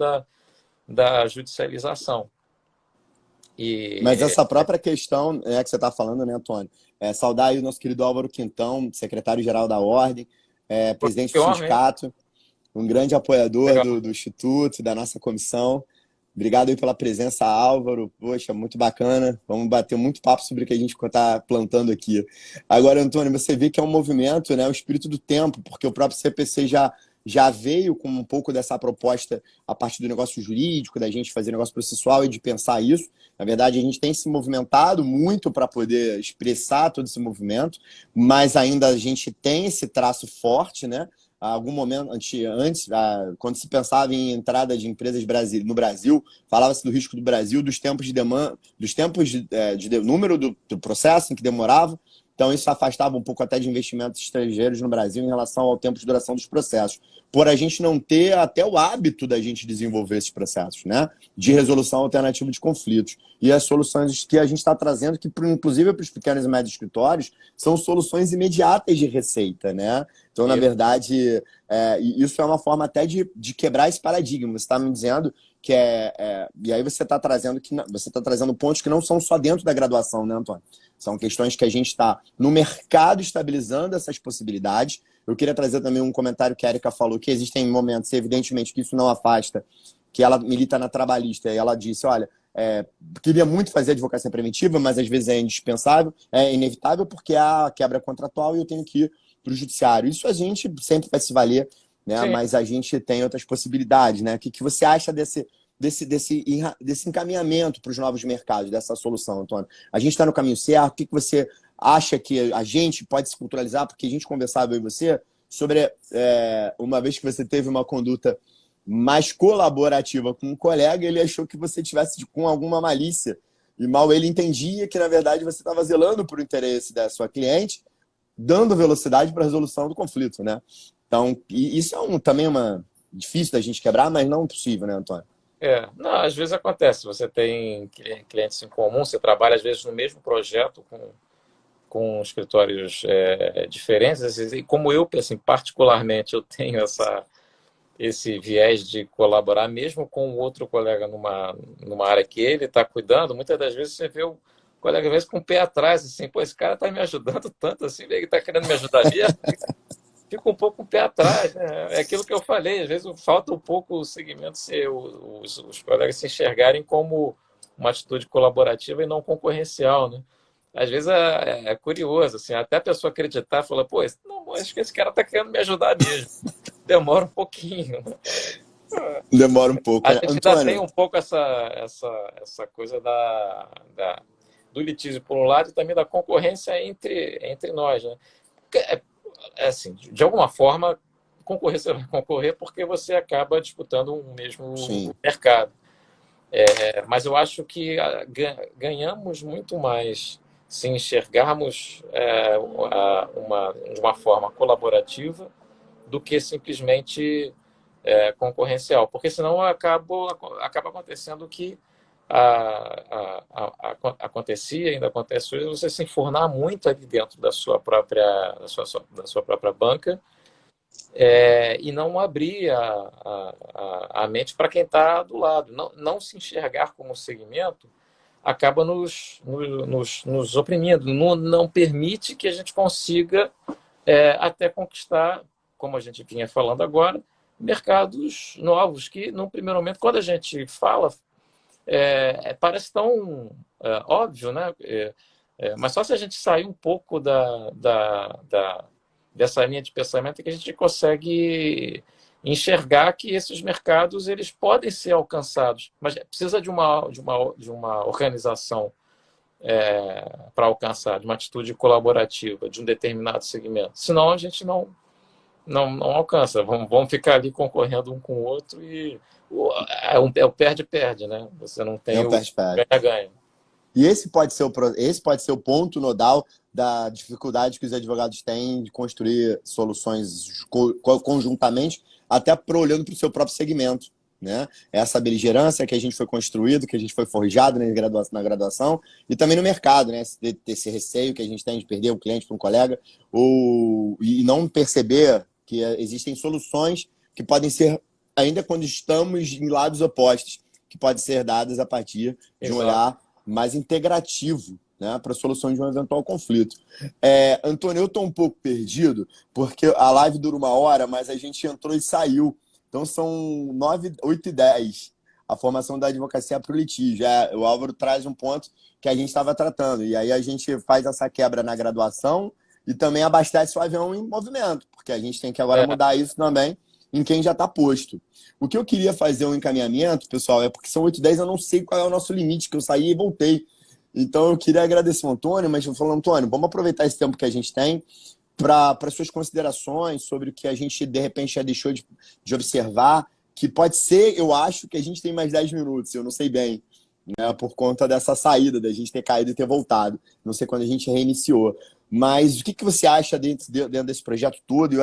da judicialização. Mas essa própria questão que você está falando, né, Antônio? Saudar aí o nosso querido Álvaro Quintão, secretário-geral da Ordem, presidente do sindicato, um grande apoiador do Instituto, da nossa comissão. Obrigado aí pela presença, Álvaro. Poxa, muito bacana. Vamos bater muito papo sobre o que a gente está plantando aqui. Agora, Antônio, você vê que é um movimento, né, o espírito do tempo, porque o próprio CPC já veio com um pouco dessa proposta a partir do negócio jurídico, da gente fazer negócio processual e de pensar isso. Na verdade, a gente tem se movimentado muito para poder expressar todo esse movimento, mas ainda a gente tem esse traço forte, né? Há algum momento, antes, quando se pensava em entrada de empresas no Brasil, falava-se do risco do Brasil, dos tempos de demanda, dos tempos de número do processo em que demorava. Então, isso afastava um pouco até de investimentos estrangeiros no Brasil em relação ao tempo de duração dos processos. Por a gente não ter até o hábito da gente desenvolver esses processos, né? De resolução alternativa de conflitos. E as soluções que a gente está trazendo, que inclusive para os pequenos e médios escritórios, são soluções imediatas de receita, né? Então, na verdade, isso é uma forma até de quebrar esse paradigma. Você está me dizendo que e aí você está trazendo pontos que não são só dentro da graduação, né, Antônio? São questões que a gente está no mercado estabilizando essas possibilidades. Eu queria trazer também um comentário que a Érica falou, que existem momentos, evidentemente, que isso não afasta, que ela milita na trabalhista, e ela disse: olha, queria muito fazer advocacia preventiva, mas às vezes é indispensável, é inevitável, porque há quebra contratual e eu tenho que ir para o judiciário. Isso a gente sempre vai se valer, né? Mas a gente tem outras possibilidades, né? O que você acha desse encaminhamento para os novos mercados, dessa solução, Antônio? A gente está no caminho certo? O que você acha que a gente pode se culturalizar? Porque a gente conversava, eu e você, sobre uma vez que você teve uma conduta mais colaborativa com um colega, ele achou que você tivesse com alguma malícia, e mal ele entendia que, na verdade, você estava zelando por o interesse da sua cliente, dando velocidade para a resolução do conflito, né? Então, isso é também uma difícil da gente quebrar, mas não impossível, né, Antônio? Não, às vezes acontece. Você tem clientes em comum, você trabalha às vezes no mesmo projeto com escritórios diferentes. Às vezes, e como eu, assim, particularmente, eu tenho esse viés de colaborar mesmo com o outro colega numa área que ele está cuidando. Muitas das vezes você vê o colega às vezes com o pé atrás, assim, pô, esse cara está me ajudando tanto assim, ele está querendo me ajudar mesmo. Fica um pouco com o pé atrás, né? É aquilo que eu falei, às vezes falta um pouco o segmento ser os colegas se enxergarem como uma atitude colaborativa e não concorrencial, né? Às vezes é curioso, assim, até a pessoa acreditar, fala, pô, não, acho que esse cara está querendo me ajudar mesmo. Demora um pouquinho. Demora um pouco, A né? gente ainda tem Antônio, um pouco essa coisa do litígio por um lado e também da concorrência entre nós, né? Assim, de alguma forma, concorrência vai concorrer porque você acaba disputando um mesmo sim, mercado. Mas eu acho que ganhamos muito mais se enxergarmos de uma forma colaborativa do que simplesmente concorrencial, porque senão acaba acontecendo o que acontecia, ainda acontece hoje, você se enfurnar muito ali dentro da sua própria banca e não abrir a mente para quem está do lado. Não se enxergar como segmento acaba nos oprimindo, não permite que a gente consiga até conquistar, como a gente vinha falando agora, mercados novos, que, num primeiro momento, quando a gente fala, parece tão óbvio, né? Mas só se a gente sair um pouco dessa linha de pensamento que a gente consegue enxergar que esses mercados eles podem ser alcançados, mas precisa de uma organização para alcançar, de uma atitude colaborativa, de um determinado segmento. Senão a gente não alcança. Vamos ficar ali concorrendo um com o outro e é o perde-perde, né? Você não é tem o o perde-perde. ganha-ganha. E esse pode ser o ponto nodal da dificuldade que os advogados têm de construir soluções conjuntamente, até olhando para o seu próprio segmento. Né? Essa beligerância que a gente foi construído, que a gente foi forjado na graduação, e também no mercado, né? Esse receio que a gente tem de perder o cliente para um colega, e não perceber que existem soluções que podem ser, ainda quando estamos em lados opostos, que podem ser dadas a partir de um Exato. olhar mais integrativo, né, para a solução de um eventual conflito. Antônio, eu estou um pouco perdido, porque a live dura 1 hora, mas a gente entrou e saiu. Então são 9, 8 e 10 a formação da advocacia para o litígio. O Álvaro traz um ponto que a gente estava tratando. E aí a gente faz essa quebra na graduação e também abastece o avião em movimento, porque a gente tem que agora É, mudar isso também em quem já está posto. O que eu queria fazer um encaminhamento, pessoal, é porque são 8 e 10, eu não sei qual é o nosso limite, que eu saí e voltei. Então eu queria agradecer o Antônio, mas eu falo, Antônio, vamos aproveitar esse tempo que a gente tem para suas considerações sobre o que a gente, de repente, já deixou de observar, que pode ser, eu acho, que a gente tem mais 10 minutos, eu não sei bem, né, por conta dessa saída, da gente ter caído e ter voltado. Não sei quando a gente reiniciou. Mas o que você acha dentro desse projeto todo?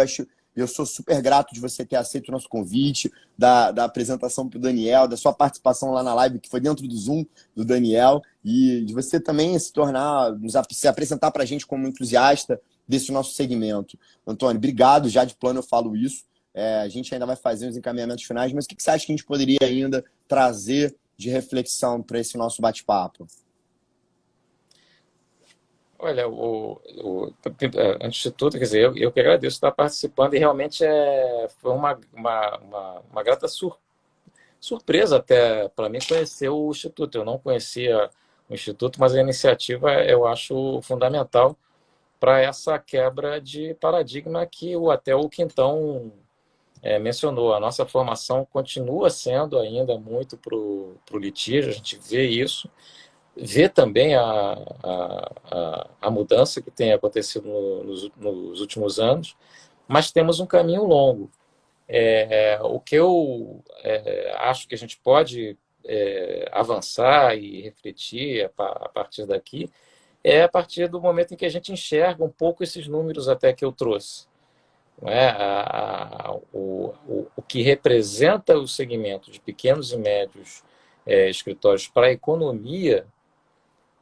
Eu sou super grato de você ter aceito o nosso convite, da apresentação para o Daniel, da sua participação lá na live, que foi dentro do Zoom do Daniel, e de você também se apresentar para a gente como entusiasta desse nosso segmento. Antônio, obrigado, já de plano eu falo isso. A gente ainda vai fazer os encaminhamentos finais, mas o que você acha que a gente poderia ainda trazer de reflexão para esse nosso bate-papo? olha, antes de tudo, quer dizer, eu que agradeço estar participando e realmente foi uma grata surpresa até para mim conhecer o Instituto. Eu não conhecia o Instituto, mas a iniciativa eu acho fundamental para essa quebra de paradigma que até o Quintão mencionou. A nossa formação continua sendo ainda muito para o litígio, a gente vê isso, vê também a mudança que tem acontecido nos últimos anos, mas temos um caminho longo. O que eu acho que a gente pode avançar e refletir a partir daqui é a partir do momento em que a gente enxerga um pouco esses números até que eu trouxe. Não é? O que representa o segmento de pequenos e médios escritórios para a economia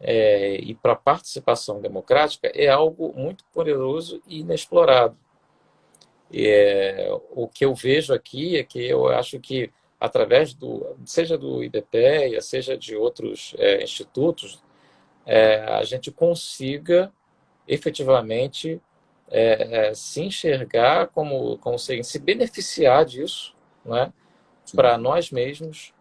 e para a participação democrática é algo muito poderoso e inexplorado. O que eu vejo aqui é que eu acho que, através seja do IBPEA, seja de outros institutos, a gente consiga efetivamente se enxergar como se beneficiar disso, né, para nós mesmos,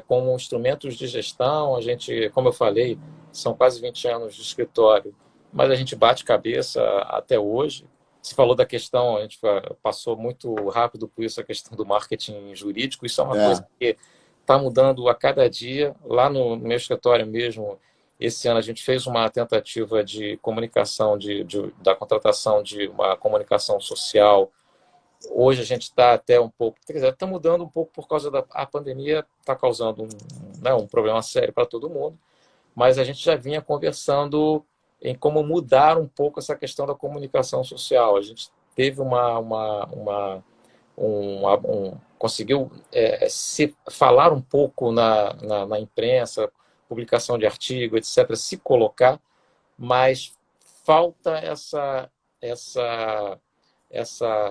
como instrumentos de gestão. A gente, como eu falei, são quase 20 anos de escritório, mas a gente bate cabeça até hoje. Você falou da questão, a gente passou muito rápido por isso, a questão do marketing jurídico. Isso é uma coisa que está mudando a cada dia. Lá no meu escritório mesmo, esse ano a gente fez uma tentativa de comunicação, da contratação de uma comunicação social. Hoje a gente está até um pouco, quer dizer, está mudando um pouco por causa da pandemia, está causando um problema sério para todo mundo, mas a gente já vinha conversando em como mudar um pouco essa questão da comunicação social. A gente teve conseguiu se falar um pouco na imprensa, publicação de artigo, etc., se colocar, mas falta essa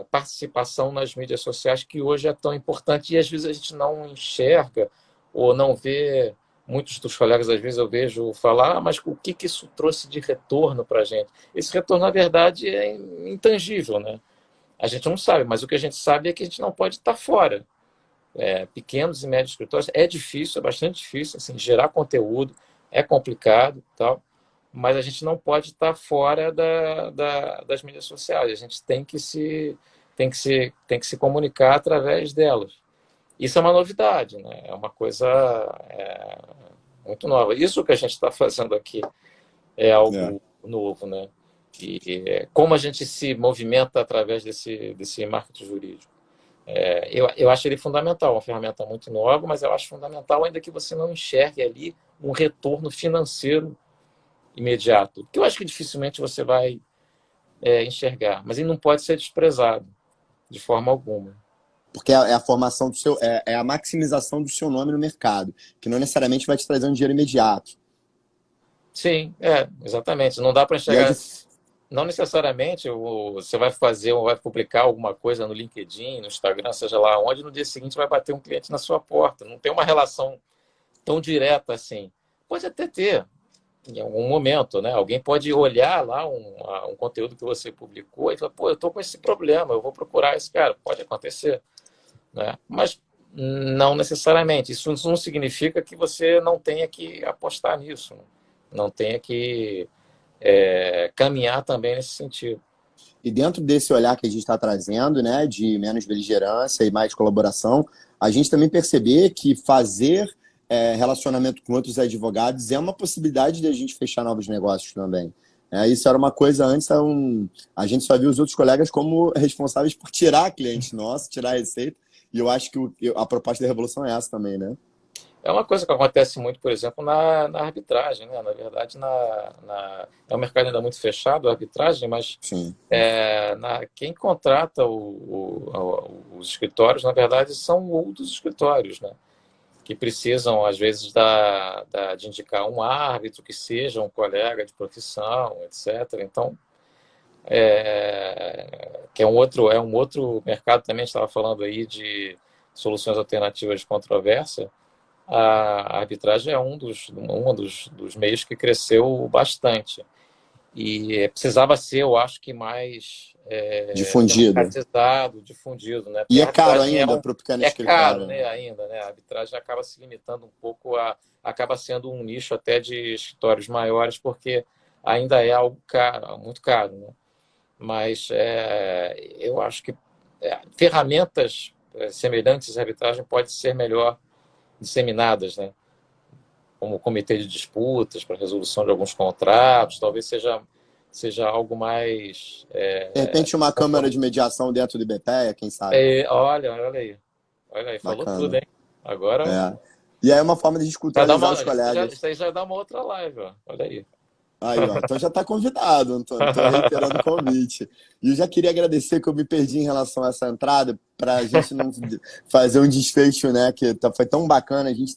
participação nas mídias sociais, que hoje é tão importante e às vezes a gente não enxerga ou não vê. Muitos dos colegas, às vezes, eu vejo falar, mas o que isso trouxe de retorno para a gente? Esse retorno, na verdade, é intangível, né? A gente não sabe, mas o que a gente sabe é que a gente não pode estar fora. Pequenos e médios escritórios é difícil, é bastante difícil, assim, gerar conteúdo, é complicado, tal, mas a gente não pode estar fora das mídias sociais. A gente tem que se comunicar através delas. Isso é uma novidade, né? É uma coisa muito nova. Isso que a gente está fazendo aqui é algo novo, né? E como a gente se movimenta através desse marketing jurídico. Eu acho ele fundamental, uma ferramenta muito nova, mas eu acho fundamental ainda que você não enxergue ali um retorno financeiro imediato, que eu acho que dificilmente você vai enxergar, mas ele não pode ser desprezado de forma alguma. Porque é a formação do seu, é a maximização do seu nome no mercado, que não necessariamente vai te trazer um dinheiro imediato. Sim, exatamente. Não dá para E é enxergar. Não necessariamente você vai fazer ou vai publicar alguma coisa no LinkedIn, no Instagram, seja lá onde, no dia seguinte vai bater um cliente na sua porta. Não tem uma relação tão direta assim. Pode até ter, em algum momento, né? Alguém pode olhar lá um conteúdo que você publicou e falar, pô, eu estou com esse problema, eu vou procurar esse cara. Pode acontecer, né? Mas não necessariamente. Isso não significa que você não tenha que apostar nisso, né? Não tenha que caminhar também nesse sentido. E dentro desse olhar que a gente está trazendo, né, de menos beligerância e mais colaboração, a gente também perceber que fazer relacionamento com outros advogados é uma possibilidade de a gente fechar novos negócios também. Isso era uma coisa antes, a gente só via os outros colegas como responsáveis por tirar cliente nosso, tirar receita, e eu acho que a proposta da Revolução é essa também, né? É uma coisa que acontece muito, por exemplo, na arbitragem, né? Na verdade, é um mercado ainda muito fechado, a arbitragem, mas Sim. Quem contrata os escritórios, na verdade, são outros escritórios, né? Que precisam, às vezes, de indicar um árbitro que seja um colega de profissão, etc. Então, que é um outro mercado também. A gente estava falando aí de soluções alternativas de controvérsia. A arbitragem é um dos meios que cresceu bastante. E precisava ser, eu acho que mais Difundido. democratizado, difundido, né? Porque E a é caro arbitragem ainda para o pequeno caro, escritório. né? Ainda, né? A arbitragem acaba se limitando um pouco acaba sendo um nicho até de escritórios maiores, porque ainda é algo caro, muito caro, né? Mas eu acho que ferramentas semelhantes à arbitragem podem ser melhor disseminadas, né? Como o comitê de disputas para resolução de alguns contratos, talvez seja algo mais. De repente, uma câmara de mediação dentro do IBPEA, quem sabe? Olha aí, falou tudo, Bacana. hein? Agora E aí é uma forma de já dá culturalizar os isso colegas. aí já dá uma outra live, ó. Olha aí. Aí, ó, então já está convidado, Antônio. Estou reiterando o convite. E eu já queria agradecer que eu me perdi em relação a essa entrada, para a gente não fazer um desfecho, né? Que foi tão bacana, a gente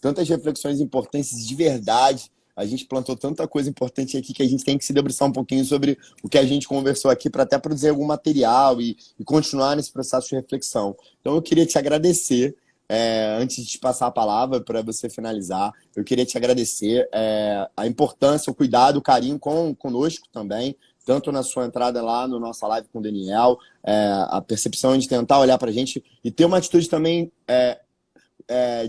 tantas reflexões importantes de verdade. A gente plantou tanta coisa importante aqui que a gente tem que se debruçar um pouquinho sobre o que a gente conversou aqui para até produzir algum material e continuar nesse processo de reflexão. Então, eu queria te agradecer. Antes de te passar a palavra para você finalizar, eu queria te agradecer a importância, o cuidado, o carinho conosco também, tanto na sua entrada lá no nossa live com o Daniel, a percepção de tentar olhar para a gente e ter uma atitude também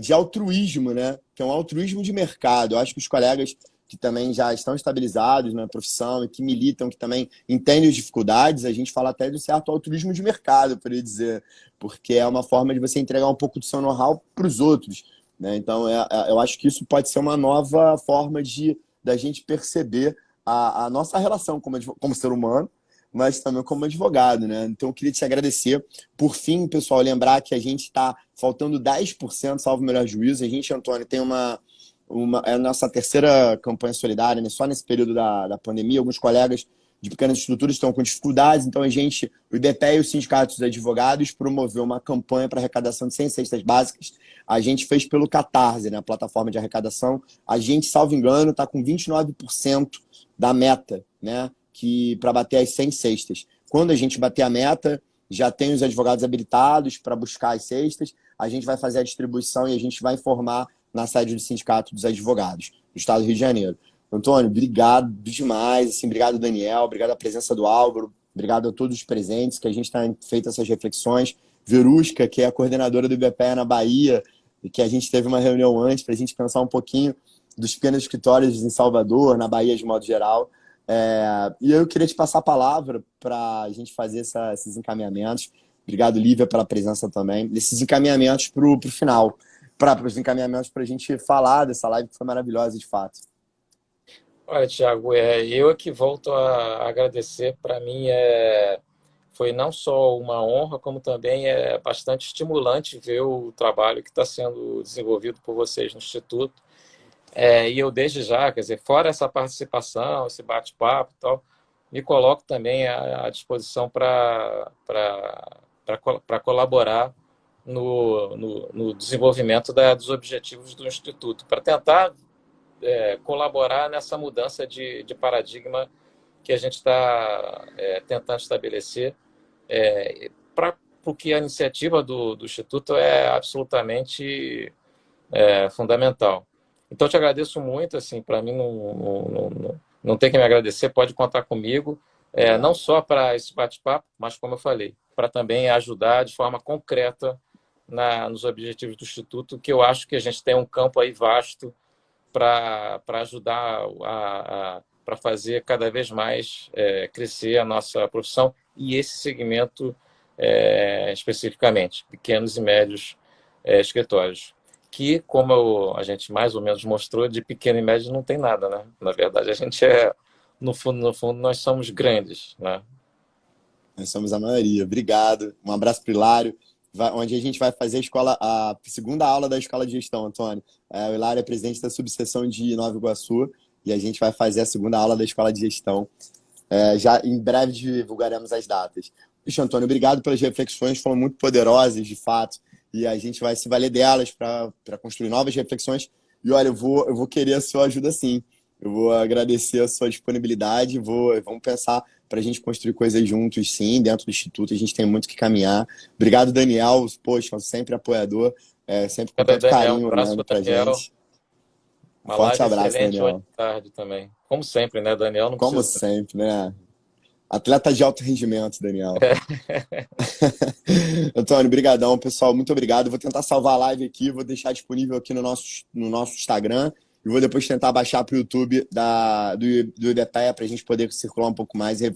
de altruísmo, né? Que é um altruísmo de mercado. Eu acho que os colegas que também já estão estabilizados na profissão e que militam, que também entendem as dificuldades, a gente fala até de um certo altruísmo de mercado, por dizer, porque é uma forma de você entregar um pouco do seu know-how para os outros, né? Então, eu acho que isso pode ser uma nova forma da gente perceber a nossa relação como ser humano, mas também como advogado, né? Então, eu queria te agradecer. Por fim, pessoal, lembrar que a gente está faltando 10%, salvo o melhor juízo. A gente, Antônio, tem é a nossa terceira campanha solidária, né? Só nesse período da pandemia. Alguns colegas de pequenas estruturas estão com dificuldades, então o IBPE e os sindicatos de advogados promoveu uma campanha para arrecadação de 100 cestas básicas. A gente fez pelo Catarse, né? A plataforma de arrecadação. A gente, salvo engano, está com 29% da meta, né? Para bater as 100 cestas. Quando a gente bater a meta, já tem os advogados habilitados para buscar as cestas, a gente vai fazer a distribuição e a gente vai informar na sede do Sindicato dos Advogados do Estado do Rio de Janeiro. Antônio, obrigado demais, assim, obrigado, Daniel, obrigado à presença do Álvaro, obrigado a todos os presentes que a gente está feito essas reflexões. Verusca, que é a coordenadora do IBPE na Bahia, e que a gente teve uma reunião antes para a gente pensar um pouquinho dos pequenos escritórios em Salvador, na Bahia de modo geral. E eu queria te passar a palavra para a gente fazer esses encaminhamentos. Obrigado, Lívia, pela presença também. Esses encaminhamentos para o final, para os encaminhamentos para a gente falar dessa live que foi maravilhosa, de fato. Olha, Thiago, eu é que volto a agradecer. Para mim, foi não só uma honra, como também é bastante estimulante ver o trabalho que está sendo desenvolvido por vocês no Instituto. E eu, desde já, quer dizer, fora essa participação, esse bate-papo e tal, me coloco também à disposição para colaborar no desenvolvimento dos objetivos do Instituto, para tentar colaborar nessa mudança de paradigma que a gente está tentando estabelecer, porque a iniciativa do Instituto é absolutamente fundamental. Então, eu te agradeço muito, assim, para mim não tem que me agradecer, pode contar comigo, não só para esse bate-papo, mas, como eu falei, para também ajudar de forma concreta nos objetivos do Instituto, que eu acho que a gente tem um campo aí vasto para ajudar para fazer cada vez mais crescer a nossa profissão e esse segmento especificamente, pequenos e médios escritórios. Que, como a gente mais ou menos mostrou, de pequeno e médio não tem nada, né? Na verdade, a gente no fundo, nós somos grandes, né? Nós somos a maioria. Obrigado. Um abraço para o Hilário, onde a gente vai fazer a segunda aula da Escola de Gestão, Antônio. O Hilário é presidente da subseção de Nova Iguaçu e a gente vai fazer a segunda aula da Escola de Gestão. Já em breve divulgaremos as datas. Puxa, Antônio, obrigado pelas reflexões, foram muito poderosas, de fato, e a gente vai se valer delas para construir novas reflexões. E olha, eu vou querer a sua ajuda sim. Eu vou agradecer a sua disponibilidade, vamos pensar para a gente construir coisas juntos, sim, dentro do Instituto. A gente tem muito que caminhar. Obrigado, Daniel, poxa, sempre apoiador, sempre com tanto Daniel, um carinho abraço olhando para para a Daniel. gente. Uma Forte live abraço, excelente hoje Daniel. de tarde também. Como sempre, né, Daniel? Não Como precisa. sempre, né? Atleta de alto rendimento, Daniel. Antônio, brigadão, pessoal. Muito obrigado. Vou tentar salvar a live aqui, vou deixar disponível aqui no nosso Instagram e vou depois tentar baixar para o YouTube do IBPE para a gente poder circular um pouco mais e